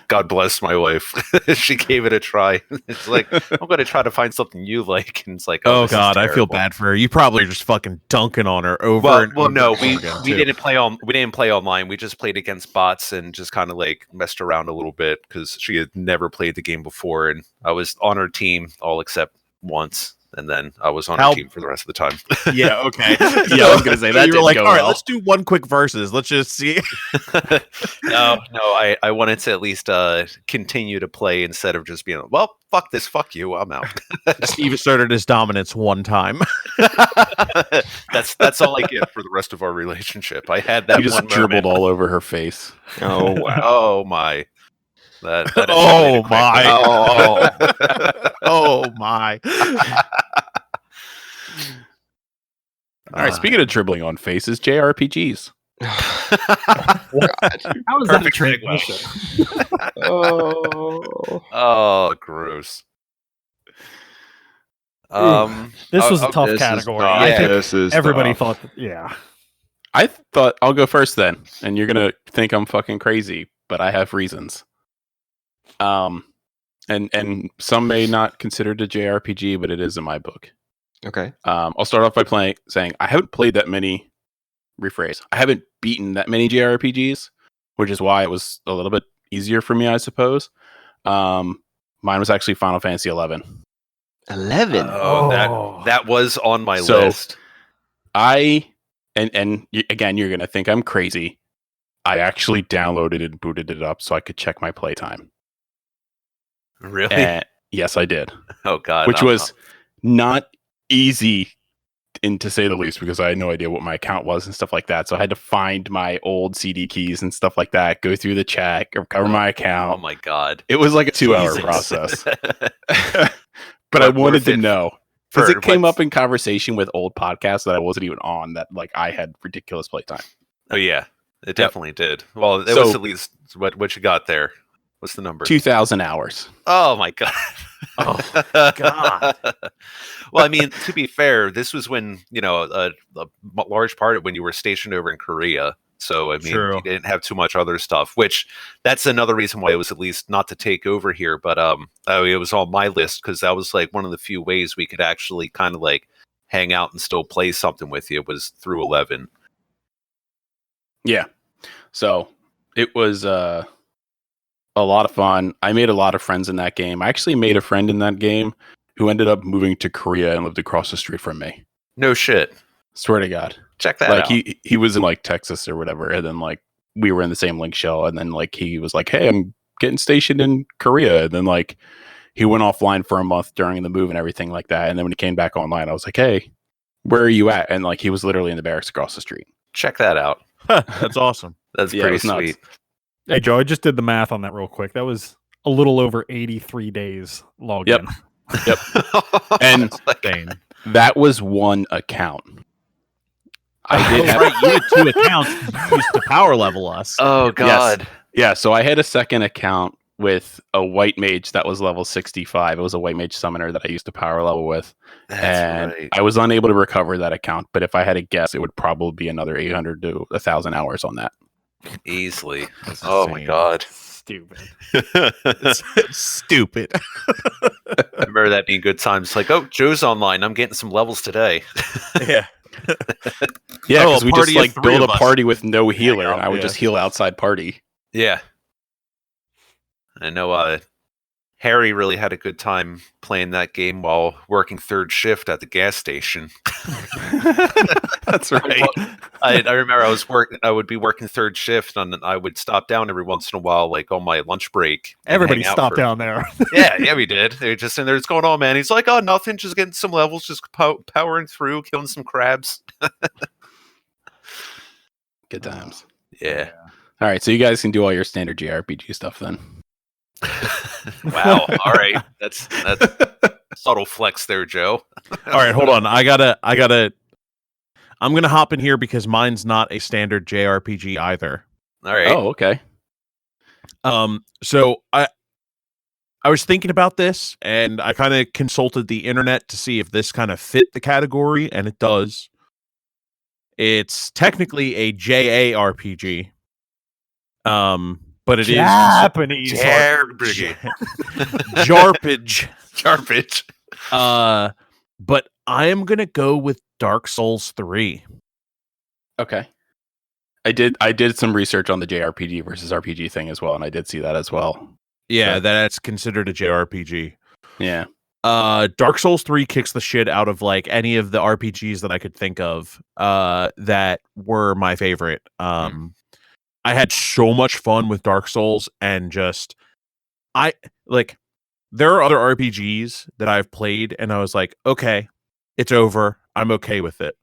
God bless my wife. She gave it a try. It's like, I'm going to try to find something you like, and it's like, Oh this is God, I feel terrible. bad for her. You probably just fucking dunking on her over Well, and well, over no, and we over again, we too. didn't play on we didn't play online. We just played against bots and just kind of like messed around a little bit because she had never played the game before, and I was on her team all except once, and then I was on her team for the rest of the time. Yeah, okay. Yeah, I was gonna say, that you were didn't like, go all right, well." let's do one quick versus. Let's just see. No, I wanted to at least continue to play instead of just being, well, fuck this, fuck you, I'm out. Steve asserted his dominance one time. That's all I get for the rest of our relationship. I had that He just one dribbled moment. all over her face. Oh wow. Oh my. That Oh, escalated quickly. Oh my. All right, speaking of dribbling on faces, JRPGs. God. How is that a Perfect segue. transition? Oh. Oh, gross. This was a tough this is category. tough. I think This is everybody tough. thought, yeah. I thought I'll go first then, and you're gonna think I'm fucking crazy, but I have reasons. And some may not consider it a JRPG, but it is in my book. Okay. I'll start off by saying I haven't played that many. Rephrase: I haven't beaten that many JRPGs, which is why it was a little bit easier for me, I suppose. Mine was actually Final Fantasy 11. 11. Oh, that was on my So, list. Again, you're gonna think I'm crazy. I actually downloaded it and booted it up so I could check my playtime. Really? And yes, I did. Oh God. Which was not easy, to say the least, because I had no idea what my account was and stuff like that. So I had to find my old CD keys and stuff like that, go through the chat, recover my account. Oh my God. It was like a 2-hour Jesus. process. But I wanted worth to it know. Because for it came what's- up in conversation with old podcasts that I wasn't even on, that like I had ridiculous playtime. Oh yeah, it definitely did. Well, it So- was at least what you got there. What's the number? 2,000 hours. Oh my God. Oh, God. Well, I mean, to be fair, this was when, a large part of when you were stationed over in Korea. So, I mean, True. you didn't have too much other stuff, which that's another reason why it was at least not to take over here. But it was on my list because that was like one of the few ways we could actually kind of like hang out and still play something with you was through 11. Yeah. So it was a lot of fun. I made a lot of friends in that game. I actually made a friend in that game who ended up moving to Korea and lived across the street from me. No shit. Swear to God. Check that Like out. he was in like Texas or whatever, and then like we were in the same link shell, and then like he was like, "Hey, I'm getting stationed in Korea," and then like he went offline for a month during the move and everything like that. And then when he came back online, I was like, "Hey, where are you at?" And like he was literally in the barracks across the street. Check that out. That's awesome. That's Yeah, it pretty was nuts. sweet. Hey, Joe, I just did the math on that real quick. That was a little over 83 days logged Yep. in. And It's like- Dane. That was one account. I did Oh, have right, you had 2 accounts used to power level us. oh God. Yeah, so I had a second account with a white mage that was level 65. It was a white mage summoner that I used to power level with. That's And right. I was unable to recover that account, but if I had to guess, it would probably be another 800 to 1,000 hours on that. Easily. That's Oh my insane. God. Stupid. It's stupid. I remember that being good times. Like, oh, Joe's online. I'm getting some levels today. Yeah. Yeah, Oh, because a we just party of like three build a of us. party with no healer, out, and I would yeah. just heal outside party. Yeah. I know Harry really had a good time playing that game while working third shift at the gas station. That's right. I remember I would be working third shift, and I would stop down every once in a while, like on my lunch break. and Everybody hang out stopped for- down there. Yeah, we did. They were just in there. What's going on, man? He's like, oh, nothing. Just getting some levels, just powering through, killing some crabs. Good times. Yeah. All right, so you guys can do all your standard JRPG stuff then. Wow. All right. That's subtle flex there, Joe. All right, hold on. I'm gonna hop in here because mine's not a standard JRPG either. All right. Oh, okay. So I was thinking about this, and I kind of consulted the internet to see if this kind of fit the category, and it does. It's technically a JARPG, but it is Japanese. JRPG. JARPG. Garbage. But I am gonna go with Dark Souls 3. Okay. I did some research on the JRPG versus RPG thing as well, and I did see that as well. Yeah, So- that's considered a JRPG. Yeah. Dark Souls 3 kicks the shit out of like any of the RPGs that I could think of that were my favorite. I had so much fun with Dark Souls, and just there are other RPGs that I've played and I was like, okay, it's over. I'm okay with it.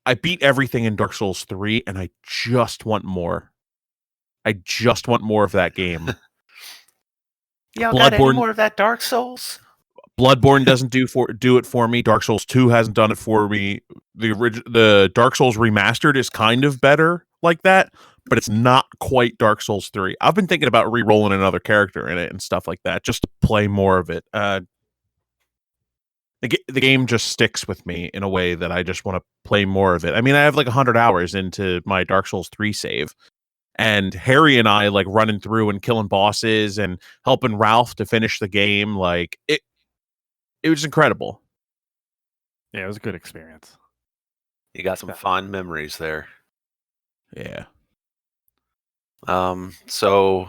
I beat everything in Dark Souls 3 and I just want more. I just want more of that game. Y'all got any Bloodborne- more of that Dark Souls? Bloodborne doesn't do it for me. Dark Souls 2 hasn't done it for me. The Dark Souls remastered is kind of better like that, but it's not quite Dark Souls 3. I've been thinking about re-rolling another character in it and stuff like that just to play more of it. The game just sticks with me in a way that I just want to play more of it. I mean, I have like 100 hours into my Dark Souls 3 save, and Harry and I like running through and killing bosses and helping Ralph to finish the game. Like it was incredible. Yeah, it was a good experience. You got some fond memories there. Yeah. So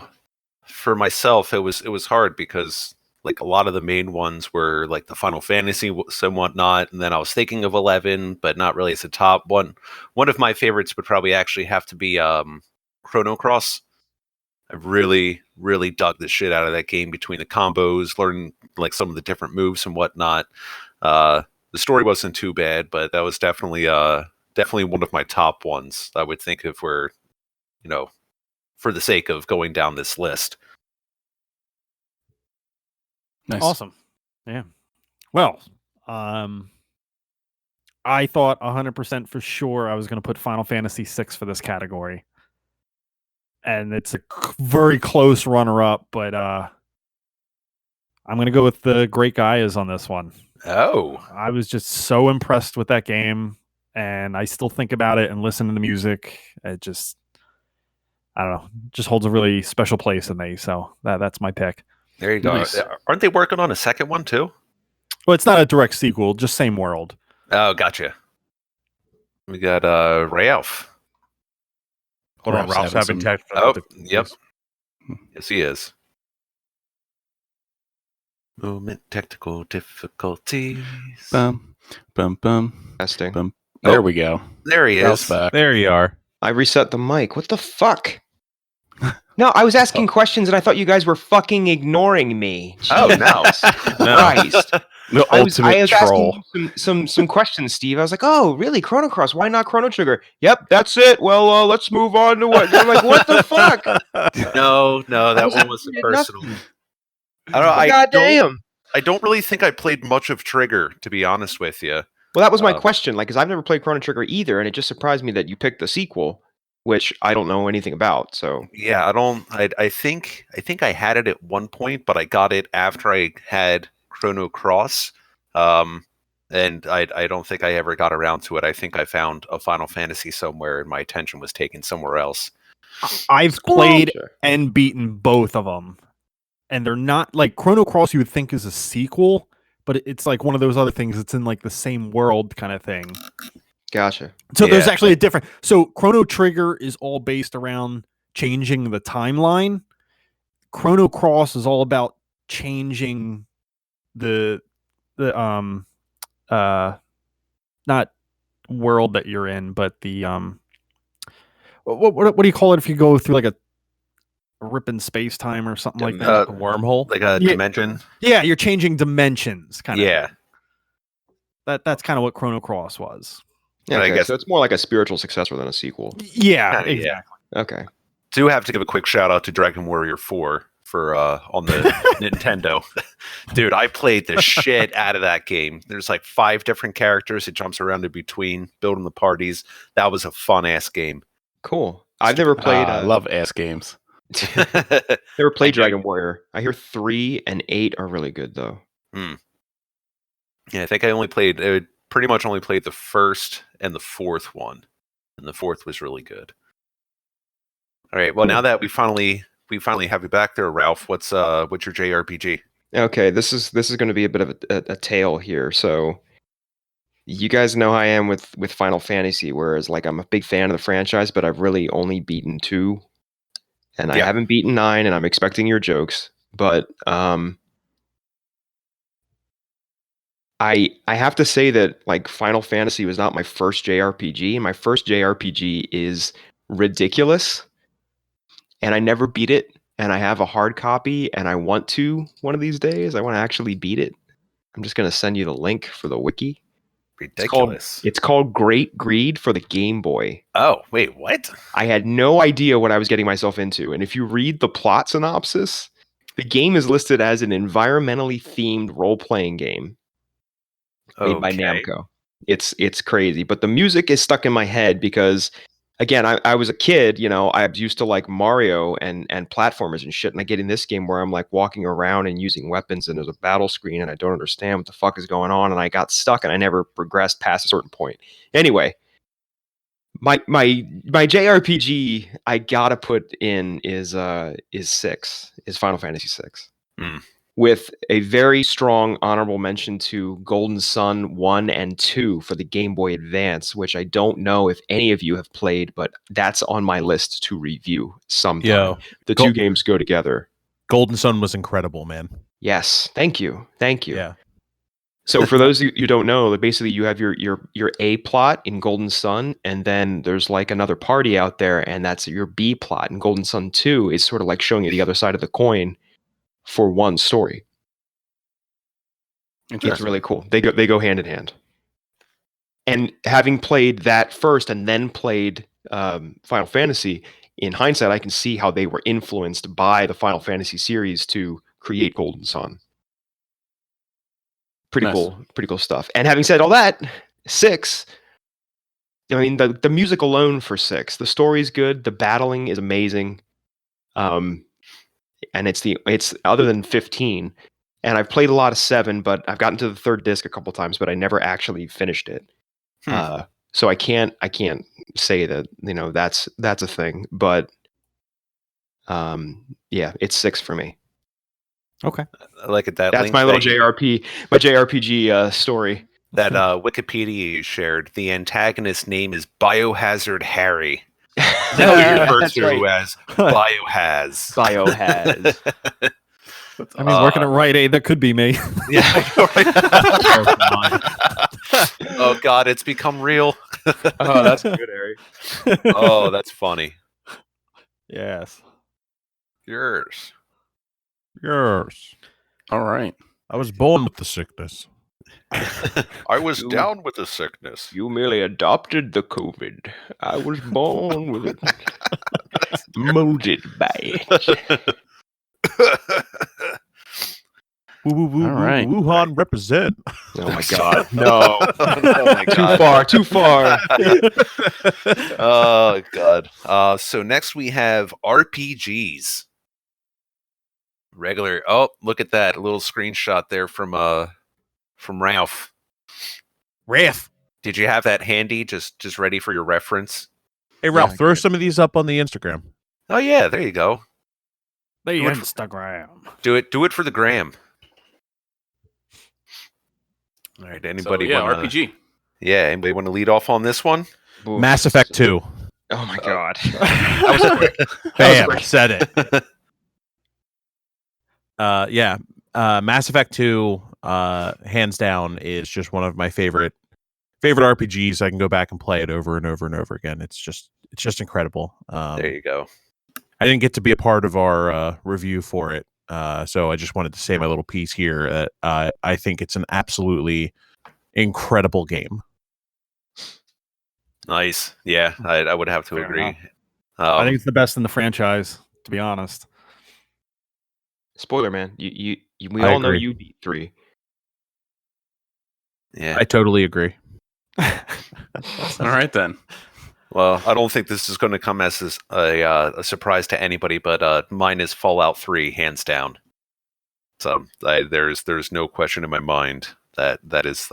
for myself, it was hard because like a lot of the main ones were like the Final Fantasy and whatnot, and then I was thinking of 11, but not really as a top one. One of my favorites would probably actually have to be Chrono Cross. I really, really dug the shit out of that game between the combos, learning like some of the different moves and whatnot. The story wasn't too bad, but that was definitely one of my top ones I would think if we're, for the sake of going down this list. Nice. Awesome. Yeah. Well, I thought 100% for sure I was going to put Final Fantasy VI for this category. And it's a very close runner-up, but I'm going to go with the Great Gaia's on this one. Oh. I was just so impressed with that game, and I still think about it and listen to the music. It just, I don't know, just holds a really special place in me. So that's my pick. There you go. Nice. Aren't they working on a second one too? Well, it's not a direct sequel, just same world. Oh, gotcha. We got Ralph. Hold on, Ralph's Ralph's having having Oh, technical yep. difficulties. Yes, he is. Moment technical difficulties. Bum, bum, bum, Testing. bum. Oh. There we go. There he Ralph's is. back. There you are. I reset the mic. What the fuck? No, I was asking questions and I thought you guys were fucking ignoring me. Oh, no. Jesus Christ. The I was ultimate troll. asking you some questions, Steve. I was like, "Oh, really? Chrono Cross? Why not Chrono Trigger?" Yep, that's it. Well, let's move on to what. I'm like, "What the fuck?" No, that was one wasn't asking personal. nothing. I don't know. God damn. I don't really think I played much of Trigger, to be honest with you. Well, that was my Oh. question. Like, because I've never played Chrono Trigger either, and it just surprised me that you picked the sequel, which I don't know anything about. So Yeah, I think I had it at one point, but I got it after I had Chrono Cross. And I don't think I ever got around to it. I think I found a Final Fantasy somewhere and my attention was taken somewhere else. I've played Squelcher. and beaten both of them, and they're not like Chrono Cross. You would think is a sequel, but it's like one of those other things. It's in like the same world kind of thing. Gotcha. So there's Yeah. actually a different. So Chrono Trigger is all based around changing the timeline. Chrono Cross is all about changing the not world that you're in, but the what do you call it if you go through like a rip in space time or something like that? A wormhole. Like a Yeah. dimension. Yeah, you're changing dimensions, kind of. Yeah. That's kind of what Chrono Cross was. And I Okay, guess- so it's more like a spiritual successor than a sequel. Yeah, Kinda, yeah. exactly. Okay. Do have to give a quick shout out to Dragon Warrior 4 for on the Nintendo. Dude, I played the shit out of that game. There's like 5 different characters. It jumps around in between, building the parties. That was a fun ass game. Cool. I've never played. I love ass games. Never played I do. Dragon Warrior. I hear 3 and 8 are really good though. Yeah, I think I pretty much only played the first and the fourth one. And the fourth was really good. All right. Well, now that we finally have you back there, Ralph, what's your JRPG? Okay, this is going to be a bit of a tale here. So, you guys know how I am with Final Fantasy, whereas like I'm a big fan of the franchise, but I've really only beaten 2, and I Yeah. haven't beaten 9, and I'm expecting your jokes. But I have to say that like Final Fantasy was not my first JRPG. My first JRPG is ridiculous, and I never beat it. And I have a hard copy, and I want to one of these days. I want to actually beat it. I'm just going to send you the link for the wiki. Ridiculous. It's called Great Greed for the Game Boy. Oh, wait, what? I had no idea what I was getting myself into. And if you read the plot synopsis, the game is listed as an environmentally themed role-playing game made by Okay. Namco. It's crazy. But the music is stuck in my head because, again, I was a kid, you know, I was used to like Mario and platformers and shit. And I get in this game where I'm like walking around and using weapons and there's a battle screen and I don't understand what the fuck is going on. And I got stuck and I never progressed past a certain point. Anyway, my JRPG I gotta put in is 6, is Final Fantasy 6. With a very strong honorable mention to Golden Sun 1 and 2 for the Game Boy Advance, which I don't know if any of you have played, but that's on my list to review sometime. Yo, The two games go together. Golden Sun was incredible, man. Yes, thank you. Yeah. So for those of you who don't know, basically you have your A plot in Golden Sun, and then there's like another party out there, and that's your B plot. And Golden Sun 2 is sort of like showing you the other side of the coin for one story. It's really cool. They go hand in hand. And having played that first and then played Final Fantasy, in hindsight, I can see how they were influenced by the Final Fantasy series to create Golden Sun. Pretty cool stuff. And having said all that, 6, I mean, the music alone for 6, the story's good, the battling is amazing. And it's other than 15, and I've played a lot of 7, but I've gotten to the 3rd disc a couple times, but I never actually finished it. So I can't say that, you know, that's a thing, but yeah, it's 6 for me. Okay. I like it. That's my little JRPG story. That Wikipedia you shared. The antagonist name is Biohazard Harry. Now we refer That's to right. as Biohaz. Biohaz. I mean, working at Rite Aid, that could be me. Yeah. I know, right? Oh God, it's become real. Oh, that's good, Harry. Oh, that's funny. Yes. Yours. Yes. All right. I was born with the sickness. I was down with the sickness. You merely adopted the COVID. I was born with it. Molded by it. All right. Wuhan represent. Oh my God. No. Oh my Too far. Oh God. So next we have RPGs. Regular. Oh, look at that little screenshot there from Ralph. Ralph. Did you have that handy, just ready for your reference? Hey, Ralph, I throw did. some of these up on the Instagram. Oh yeah, there you go. The Do it- Instagram. Do it for the gram. All right, anybody So, want RPG. anybody want to lead off on this one? Oof. Mass Effect 2. Oh my god. That was quick. Bam, quick. said it. Yeah. Mass Effect 2, hands down, is just one of my favorite RPGs. I can go back and play it over and over and over again. It's just incredible. There you go. I didn't get to be a part of our review for it, so I just wanted to say my little piece here. I think it's an absolutely incredible game. Nice. Yeah, I would have to Fair agree. enough. I think it's the best in the franchise, to be honest. Spoiler, man. We I all know agree. you beat 3. yeah. I totally agree. All right, then. Well, I don't think this is going to come as a surprise to anybody, but mine is Fallout 3, hands down. So there's no question in my mind that is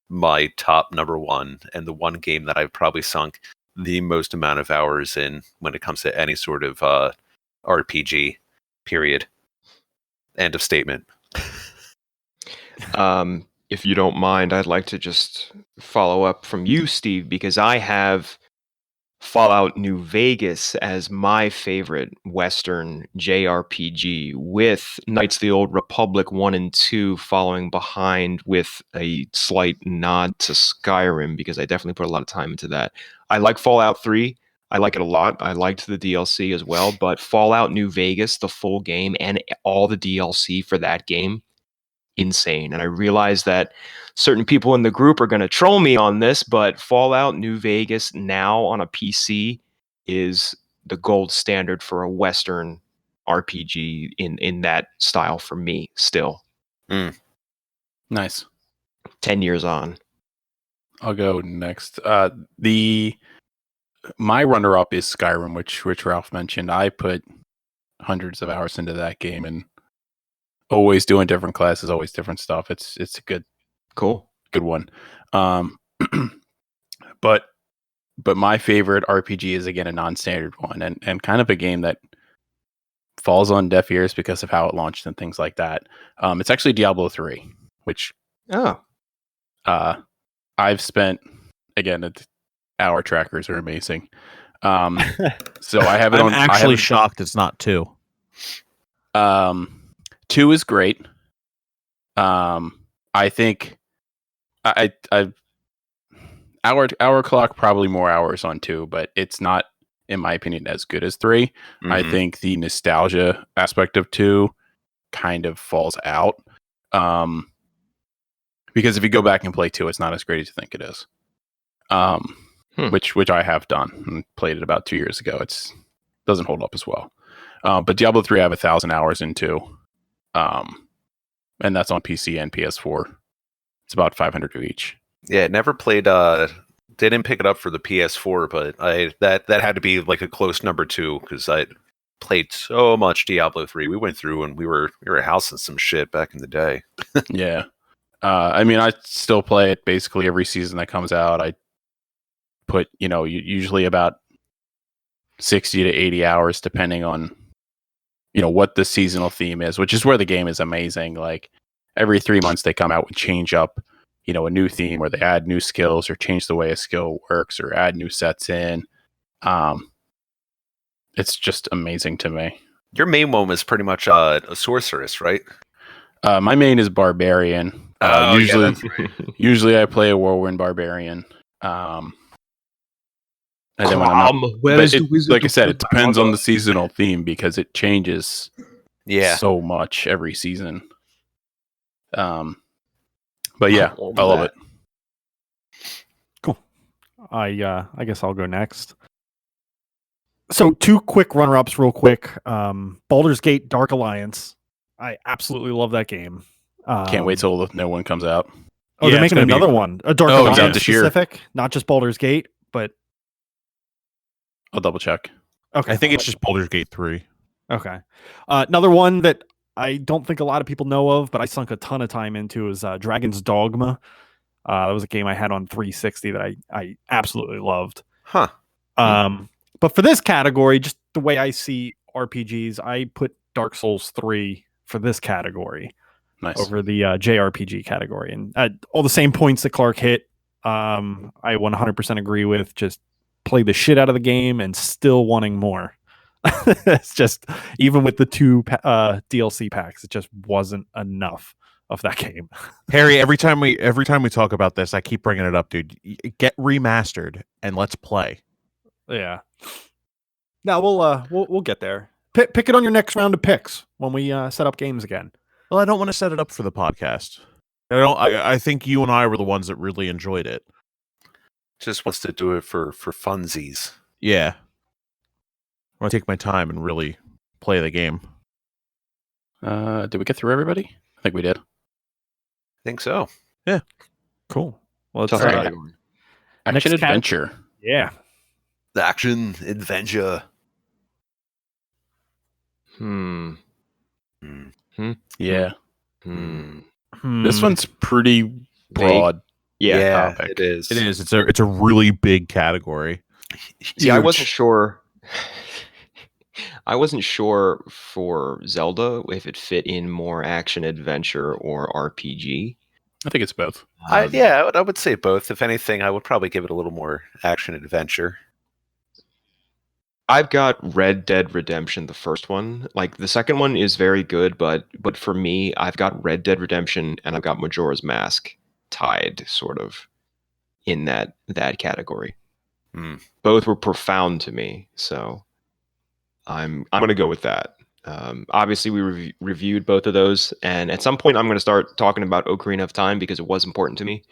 my top number one, and the one game that I've probably sunk the most amount of hours in when it comes to any sort of RPG. Period. End of statement. If you don't mind, I'd like to just follow up from you, Steve, because I have Fallout New Vegas as my favorite Western JRPG, with Knights of the Old Republic 1 and 2 following behind with a slight nod to Skyrim, because I definitely put a lot of time into that. I like Fallout 3. I like it a lot. I liked the DLC as well, but Fallout New Vegas, the full game, and all the DLC for that game, insane. And I realize that certain people in the group are going to troll me on this, but Fallout New Vegas now on a PC is the gold standard for a Western RPG in that style for me still. Nice. 10 years on. I'll go next. My runner-up is Skyrim, which Ralph mentioned. I put hundreds of hours into that game, and always doing different classes, always different stuff. It's a good one. But my favorite RPG is, again, a non-standard one, and kind of a game that falls on deaf ears because of how it launched and things like that. It's actually Diablo 3, which I've spent, again, hour trackers are amazing. So I have it I'm on. actually shocked it's not 2. 2 is great. I think I hour clock, probably more hours on 2, but it's not, in my opinion, as good as 3. I think the nostalgia aspect of 2 kind of falls out. Because if you go back and play 2, it's not as great as you think it is. Which I have done and played it about 2 years ago. It doesn't hold up as well. But Diablo 3 I have 1,000 hours into. And that's on PC and PS4. It's about 500 each. Yeah, never played. Didn't pick it up for the PS4, but that had to be like a close number 2 because I played so much Diablo 3. We went through and we were housing some shit back in the day. Yeah. I mean, I still play it basically every season that comes out. I put, usually about 60 to 80 hours, depending on, what the seasonal theme is, which is where the game is amazing. Like every 3 months they come out and change up, a new theme where they add new skills or change the way a skill works or add new sets in. It's just amazing to me. Your main one was pretty much a sorceress, right? My main is barbarian. Usually I play a whirlwind barbarian. And then when like I said, it depends on the seasonal theme because it changes so much every season. But yeah, I love it. Cool. I guess I'll go next. So 2 quick runner-ups real quick. Baldur's Gate Dark Alliance. I absolutely love that game. Can't wait till no one comes out. Oh, they're making another one. A Dark Alliance this year. specific, not just Baldur's Gate, but I'll double check. Okay. I think it's just Baldur's Gate 3. Okay. Another one that I don't think a lot of people know of, but I sunk a ton of time into is Dragon's Dogma. That was a game I had on 360 that I absolutely loved. Huh. But for this category, just the way I see RPGs, I put Dark Souls 3 for this category Nice. over the JRPG category. And all the same points that Clark hit, I 100% agree with. Just play the shit out of the game and still wanting more. It's just, even with the 2 DLC packs, it just wasn't enough of that game. Harry, every time we talk about this, I keep bringing it up, dude. Get remastered and let's play. Yeah. No, we'll get there. Pick it on your next round of picks when we set up games again. Well, I don't want to set it up for the podcast. I think you and I were the ones that really enjoyed it. Just wants to do it for funsies. Yeah. I want to take my time and really play the game. Did we get through everybody? I think we did. Think so. Cool. Well, Tough it's category. Action Next adventure. yeah. The action adventure. Yeah. Hmm. This one's pretty broad. Yeah. topic. it is. It is. It's a really big category. See, I wasn't Huge. sure. I wasn't sure for Zelda if it fit in more action adventure or RPG. I think it's both. I would say both. If anything, I would probably give it a little more action adventure. I've got Red Dead Redemption, the first one. Like the second one is very good, but for me, I've got Red Dead Redemption and I've got Majora's Mask tied sort of in that category. Hmm. Both were profound to me, so I'm going to go with that. Obviously, we reviewed both of those, and at some point, I'm going to start talking about Ocarina of Time because it was important to me.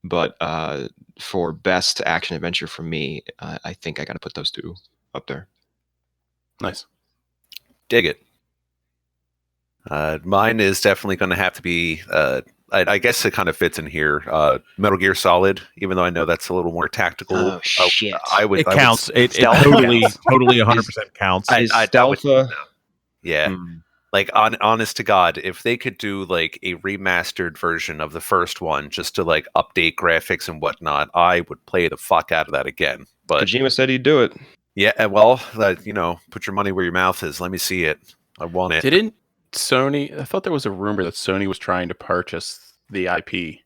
But for best action adventure for me, I think I got to put those 2 up there. Nice. Dig it. Mine is definitely going to have to be. I guess it kind of fits in here. Metal Gear Solid, even though I know that's a little more tactical. Oh, shit. I would. It I would counts. It Stealth totally, counts. totally 100% counts. I- Is that would- Stealth, Yeah. Like, honest to God, if they could do like a remastered version of the first one just to like update graphics and whatnot, I would play the fuck out of that again. But Kojima said he'd do it. yeah, well, put your money where your mouth is. Let me see it. I want it. Didn't Sony? I thought there was a rumor that Sony was trying to purchase the IP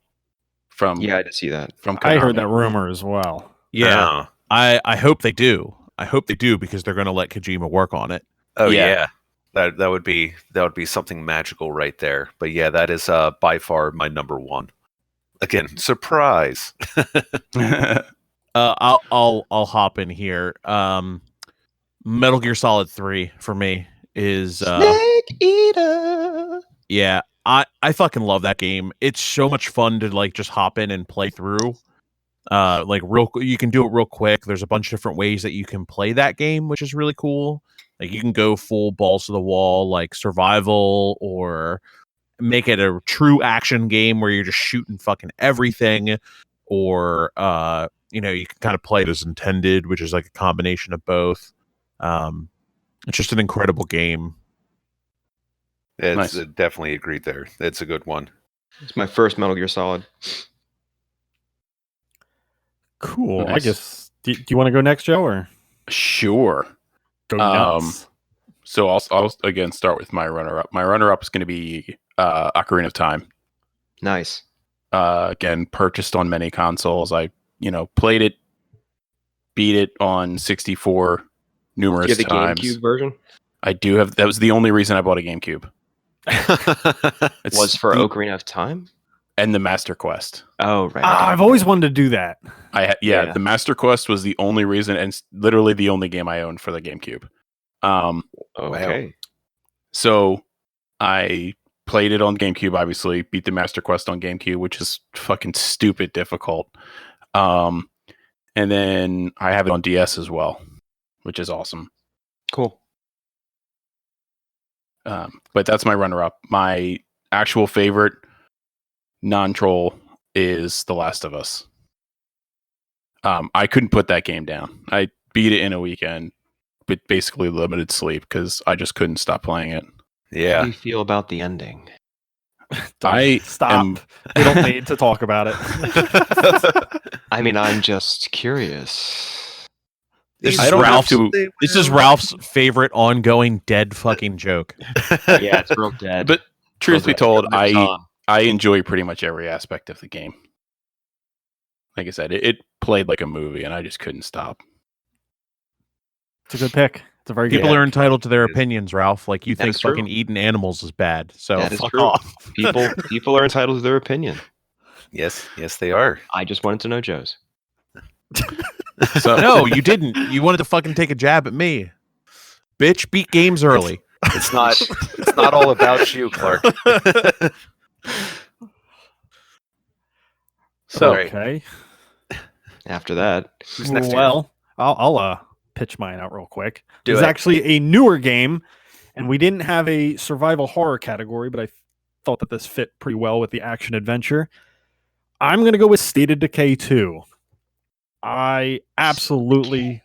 from. Yeah, I did see that. From I heard Konami. that rumor as well. Yeah, I hope they do. I hope they do because they're going to let Kojima work on it. Oh Yeah. yeah. That would be something magical right there. But yeah, that is by far my number one. Again, surprise. I'll hop in here. Metal Gear Solid 3 for me is Snake Eater. yeah. I fucking love that game. It's so much fun to like just hop in and play through. You can do it real quick. There's a bunch of different ways that you can play that game, which is really cool. Like you can go full balls to the wall, like survival, or make it a true action game where you're just shooting fucking everything, or you can kind of play it as intended, which is like a combination of both. It's just an incredible game. It's Nice. definitely agreed there. It's a good one. It's my first Metal Gear Solid. Cool. I Nice. guess. Do you want to go next, Joe, or Sure. go Um, nuts? So I'll again start with my runner-up. My runner-up is going to be Ocarina of Time. Nice. Again, purchased on many consoles. I played it, beat it on 64 Do numerous you have the times. GameCube version? I do have. That was the only reason I bought a GameCube. It's Was for the- Ocarina of Time? and the Master Quest. Oh, right. I've always wanted to do that. Yeah. The Master Quest was the only reason, and literally the only game I owned for the GameCube. Okay. So I played it on GameCube, obviously, beat the Master Quest on GameCube, which is fucking stupid difficult. And then I have it on DS as well, which is awesome. Cool. But that's my runner-up. My actual favorite non-troll is The Last of Us. I couldn't put that game down. I beat it in a weekend, but basically limited sleep because I just couldn't stop playing it. How Yeah. do you feel about the ending? I Stop. am- We don't need to talk about it. I mean, I'm just curious. This I is don't have Ralph's. to. This is Ralph's favorite ongoing dead fucking joke. Yeah, it's real dead. But truth be told, Real dead Tom. I enjoy pretty much every aspect of the game. Like I said, it played like a movie, and I just couldn't stop. It's a good pick. It's a very good People pick. are entitled to their opinions, Ralph. Like you That think is true. fucking eating animals is bad. So That is fuck true. off. People are entitled to their opinion. Yes, they are. I just wanted to know Joe's. So No, you didn't. You wanted to fucking take a jab at me. Bitch, beat games early. It's not all about you, Clark. So Okay. After that, Who's next? Here? Well, I'll pitch mine out real quick. Do It's it. actually a newer game, and we didn't have a survival horror category, but I thought that this fit pretty well with the action adventure. I'm gonna go with State of Decay 2. I absolutely,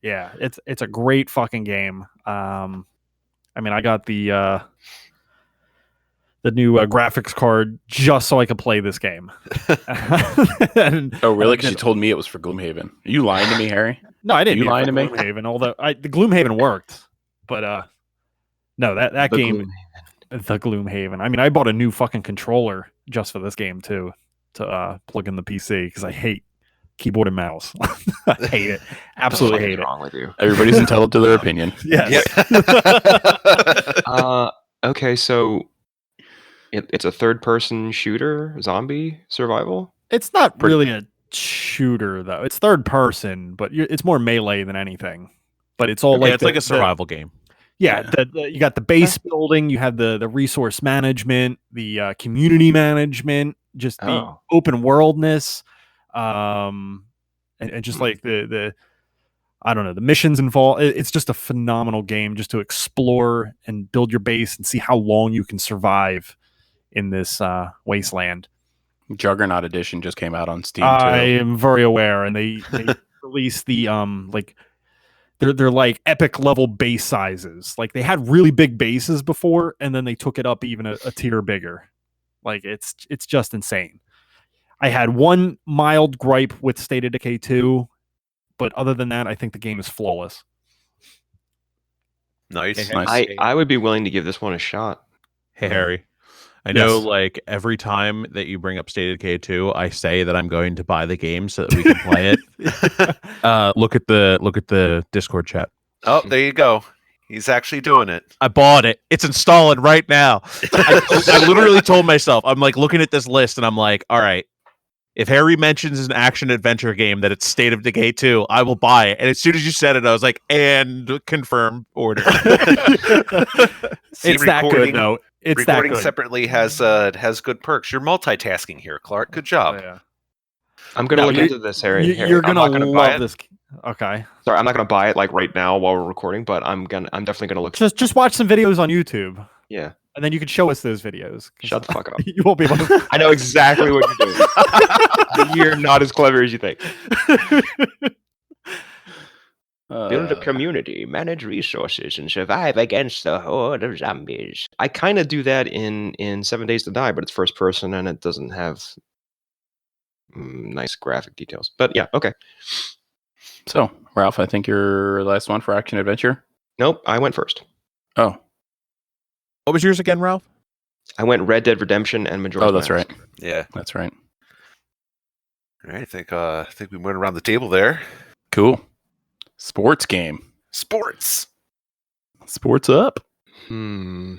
yeah, it's a great fucking game. I mean, I got the new graphics card just so I could play this game. And- oh, really? Because and- you told me it was for Gloomhaven. Are you lying to me, Harry? No, I didn't. You do it lying for to me? Gloomhaven, although the Gloomhaven worked, but no, that the game, the Gloomhaven. I mean, I bought a new fucking controller just for this game too, to plug in the PC because I hate keyboard and mouse. I hate it. Absolutely hate it. What's wrong with you? Everybody's entitled to their opinion. Yes. Okay, so it's a third-person shooter, zombie survival. It's not really a shooter though. It's third person, but it's more melee than anything. But it's all Okay, like it's like a survival game. Yeah, you got the base building, you have the resource management, the community management, just the Oh. open worldness, and just like the I don't know, the missions involved. It's just a phenomenal game just to explore and build your base and see how long you can survive in this wasteland. Juggernaut Edition just came out on Steam I too. am very aware, and they released the like they're like epic level base sizes. Like they had really big bases before, and then they took it up even a tier bigger. Like it's just insane. I had one mild gripe with State of Decay 2, but other than that, I think the game is flawless. Nice. Nice. I would be willing to give this one a shot. Hey, Harry. I know, Yes. like, every time that you bring up State of Decay 2, I say that I'm going to buy the game so that we can play it. Look at the Discord chat. Oh, there you go. He's actually doing it. I bought it. It's installing right now. I literally told myself, I'm like looking at this list and I'm like, all right, if Harry mentions an action adventure game that it's State of Decay 2, I will buy it. And as soon as you said it, I was like, and confirm order. See, It's that good, though. It's that recording good. separately has good perks. You're multitasking here, Clark. Good job. Yeah. I'm gonna No, look you- into this, Harry. Harry, You're I'm gonna not gonna buy love it. this. Okay, Sorry, I'm not gonna buy it like right now while we're recording, but I'm definitely gonna look. just watch some videos on YouTube, Yeah, and then you can show us those videos. 'cause shut the fuck up. You won't be able to. I know exactly what you're doing. You're not as clever as you think. Build a community, manage resources, and survive against the horde of zombies. I kind of do that in 7 Days to Die, but it's first person and it doesn't have nice graphic details. But yeah, okay. So, Ralph, I think your last one for action adventure. Nope, I went first. Oh, What was yours again, Ralph? I went Red Dead Redemption and Majora's oh, that's Mask. right. Yeah. That's right. All right. I think we went around the table there. Cool. Sports game. Sports. Sports up. Hmm.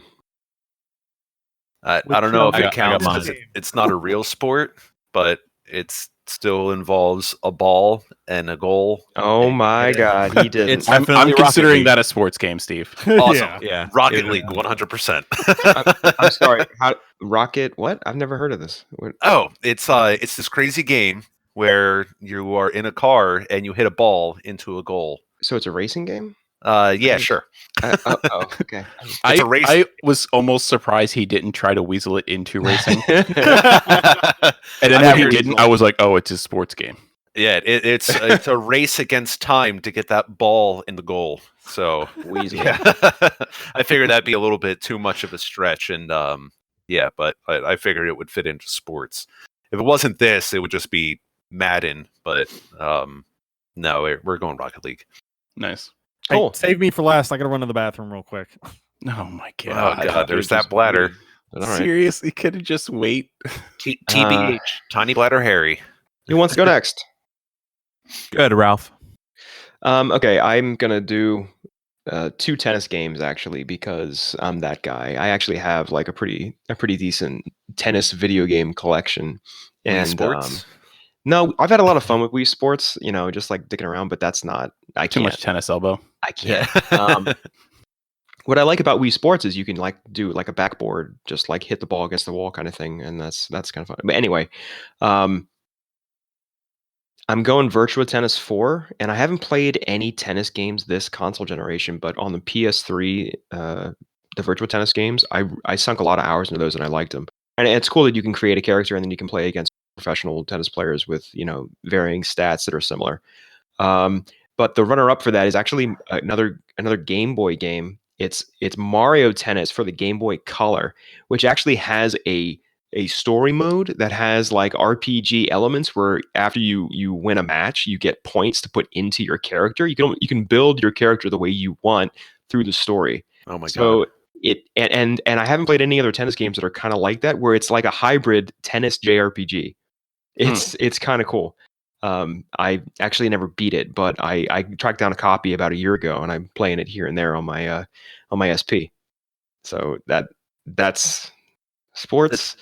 I don't know if I it got counts mine. because it's not a real sport, but it still involves a ball and a goal. Oh my God, he didn't. It's- I'm Definitely Rocket considering League. that a sports game, Steve. Awesome. Yeah. Yeah. Rocket League, 100%. I'm sorry. Rocket? What? I've never heard of this. What? Oh, it's this crazy game where you are in a car and you hit a ball into a goal. So it's a racing game? Yeah, sure. Okay. It's a race. I was almost surprised he didn't try to weasel it into racing. And then I when he figured- didn't, I was like, oh, it's a sports game. Yeah, it's a race against time to get that ball in the goal. So Weasel. yeah, I figured that'd be a little bit too much of a stretch, and yeah, but I figured it would fit into sports. If it wasn't this, it would just be Madden. But No, we're going Rocket League. Nice. Hey, Cool. save me for last. I gotta run to the bathroom real quick. Oh my Oh, god. God, there's that bladder. But all right. Seriously, could it just wait? TBH, Tiny Bladder Harry. Who wants to go next? Good, Ralph. Okay, I'm gonna do 2 tennis games actually because I'm that guy. I actually have like a pretty decent tennis video game collection. Wii And Sports. no, I've had a lot of fun with Wii Sports. You know, just like dicking around, but that's not. I Too can't. much tennis elbow. I can't. Yeah. What I like about Wii Sports is you can like do like a backboard, just like hit the ball against the wall kind of thing, and that's kind of fun. But anyway, I'm going Virtua Tennis 4, and I haven't played any tennis games this console generation, but on the PS3, the Virtua Tennis games, I sunk a lot of hours into those, and I liked them. And it's cool that you can create a character and then you can play against professional tennis players with varying stats that are similar. But the runner-up for that is actually another Game Boy game. It's Mario Tennis for the Game Boy Color, which actually has a story mode that has like RPG elements where after you win a match, you get points to put into your character. You can build your character the way you want through the story. Oh my So God. and I haven't played any other tennis games that are kind of like that, where it's like a hybrid tennis JRPG. It's kind of cool. I actually never beat it, but I tracked down a copy about a year ago, and I'm playing it here and there on my SP. So that's sports.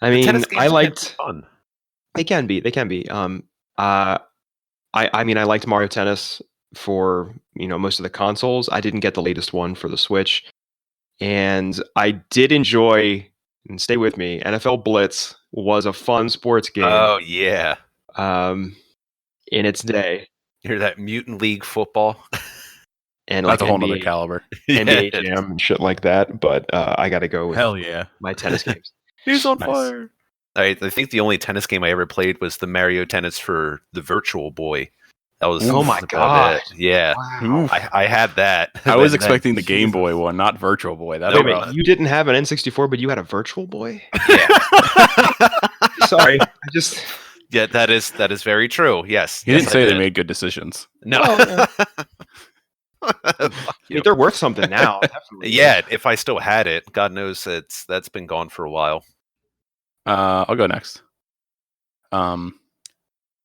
I The tennis mean, games I can be liked. fun. They can be. I mean, I liked Mario Tennis for most of the consoles. I didn't get the latest one for the Switch, and I did enjoy. And stay with me. NFL Blitz was a fun sports game. Oh yeah. In its day. You hear that Mutant League football? And That's like a whole nother NBA, caliber. NBA Yeah. Jam and shit like that. But I got to go with Hell yeah. my tennis games. He's on Nice. fire. I think the only tennis game I ever played was the Mario Tennis for the Virtual Boy. That was Oh my about God. it. Yeah. Wow. I had that. I was Then- expecting the Game Boy one, not Virtual Boy. That'd No, be Wait, rough. you didn't have an N64, but you had a Virtual Boy? Yeah. Sorry, I just. Yeah, that is very true. Yes. He Yes, didn't I say they did. made good decisions. No. Well, Fuck I you. mean, they're worth something now. Definitely. Yeah, if I still had it, God knows that's been gone for a while. I'll go next.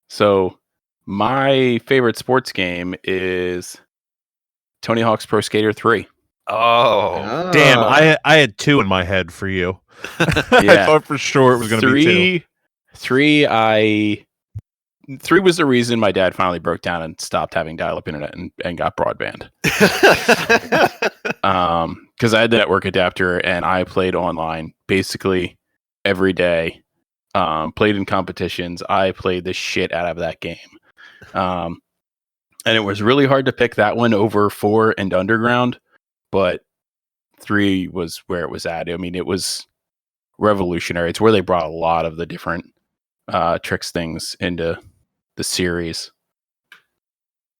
So my favorite sports game is Tony Hawk's Pro Skater 3. Oh. Damn, Ah. I had 2 in my head for you. I Yeah. thought for sure it was going to be 2. Three was the reason my dad finally broke down and stopped having dial-up internet and got broadband. Because I had the network adapter and I played online basically every day. Played in competitions. I played the shit out of that game. And it was really hard to pick that one over 4 and Underground, but 3 was where it was at. I mean, it was revolutionary. It's where they brought a lot of the different tricks things into the series.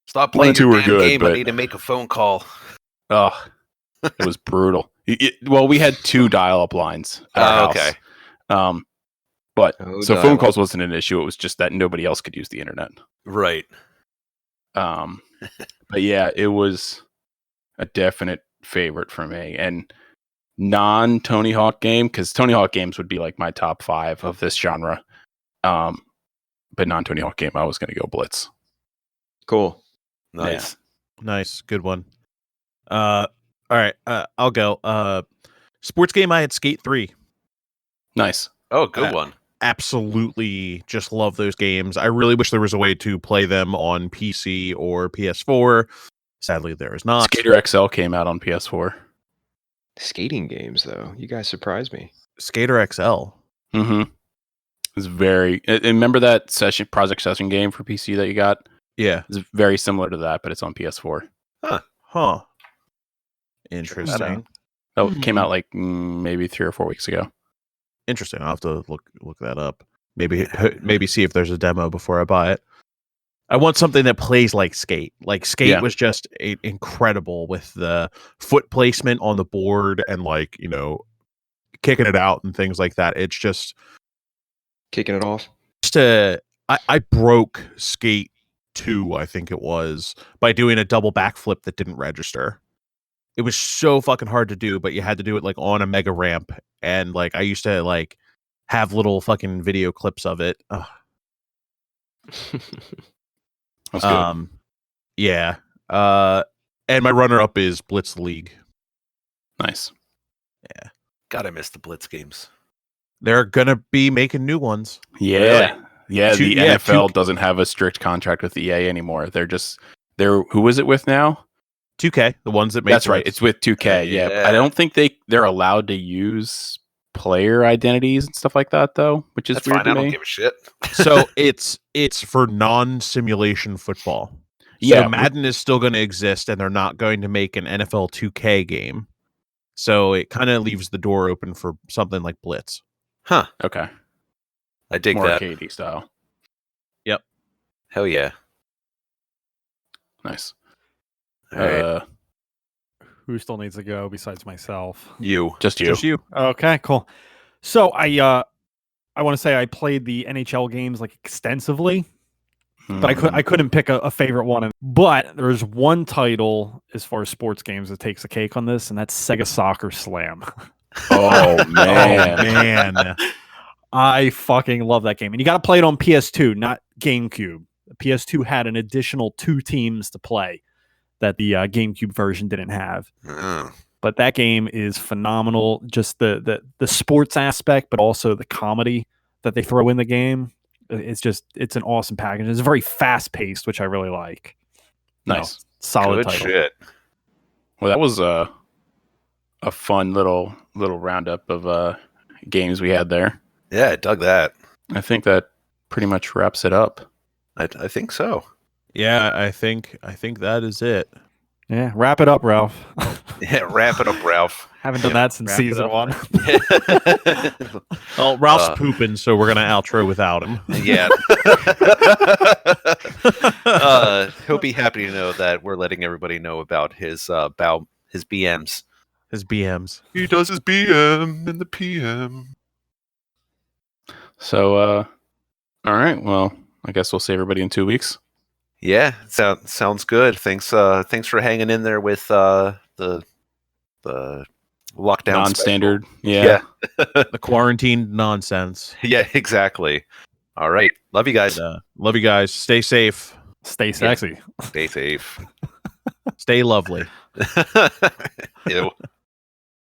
Stop 1 playing and 2 your were damn good, game. I but- need to make a phone call. Oh, it was brutal. Well, we had 2 dial-up lines at our house. Okay. But Oh, so phone dial-up. calls wasn't an issue. It was just that nobody else could use the internet. Right. But yeah, it was a definite favorite for me. And non-Tony Hawk game, because Tony Hawk games would be like my top 5 of this genre. But non-Tony Hawk game, I was going to go Blitz. Cool. Nice. Nice, good one. All right, I'll go. Sports game, I had Skate 3. Nice. Oh, good one. Absolutely just love those games. I really wish there was a way to play them on PC or PS4. Sadly, there is not. Skater XL came out on PS4. Skating games, though. You guys surprised me. Skater XL. Mm-hmm. It was very... remember that Project Session game for PC that you got? Yeah. It's very similar to that, but it's on PS4. Huh. Interesting. That came out like maybe 3 or 4 weeks ago. Interesting. I'll have to look that up. Maybe see if there's a demo before I buy it. I want something that plays like Skate. Like Skate Yeah. was just incredible with the foot placement on the board and like, kicking it out and things like that. It's just Kicking it off. I broke Skate 2, I think it was, by doing a double backflip that didn't register. It was so fucking hard to do, but you had to do it like on a mega ramp, and like I used to like have little fucking video clips of it. Ugh. That's good. Yeah. And my runner-up is Blitz League. Nice. God, I miss the Blitz games. They're gonna be making new ones. Yeah. Really? Yeah, Two- the yeah, NFL two- doesn't have a strict contract with EA anymore. They're who is it with now? 2K, the ones that make That's right. It's with 2K. Yeah. Yeah. I don't think they're allowed to use player identities and stuff like that though, which is That's weird fine. to I don't me. give a shit. So it's for non-simulation football. Yeah, So Madden is still going to exist, and they're not going to make an NFL 2K game. So it kind of leaves the door open for something like Blitz. Huh. Okay. I dig More that. arcadey style. Hell yeah. Nice. All right. Who still needs to go besides myself? You. Just you. Just you. Okay, cool. So I want to say I played the NHL games like extensively, but I couldn't pick a favorite one. But there's one title as far as sports games that takes the cake on this, and that's Sega Soccer Slam. Oh man. Man. I fucking love that game, and you got to play it on PS2, not GameCube. The PS2 had an additional 2 teams to play that the GameCube version didn't have. But that game is phenomenal. Just the sports aspect, but also the comedy that they throw in the game. It's an awesome package. It's very fast paced, which I really like. Nice. Solid Good title. shit. Well, that was a fun little roundup of games we had there. Yeah, I dug that. I think that pretty much wraps it up. I think so. Yeah, I think that is it. Yeah, wrap it up, Ralph. Yeah, wrap it up, Ralph. Haven't done that since wrap it season up. 1. Well, Ralph's Uh, pooping, so we're gonna outro without him. Yeah. He'll be happy to know that we're letting everybody know about his BMs. His BMs. He does his BM in the PM. So all right, well, I guess we'll see everybody in 2 weeks. Yeah, sounds good. Thanks for hanging in there with the lockdown Non-standard. special. Yeah. The quarantine nonsense. Yeah, exactly. All right. Love you guys. But, love you guys. Stay safe. Stay sexy. Stay safe. Stay lovely. Ew.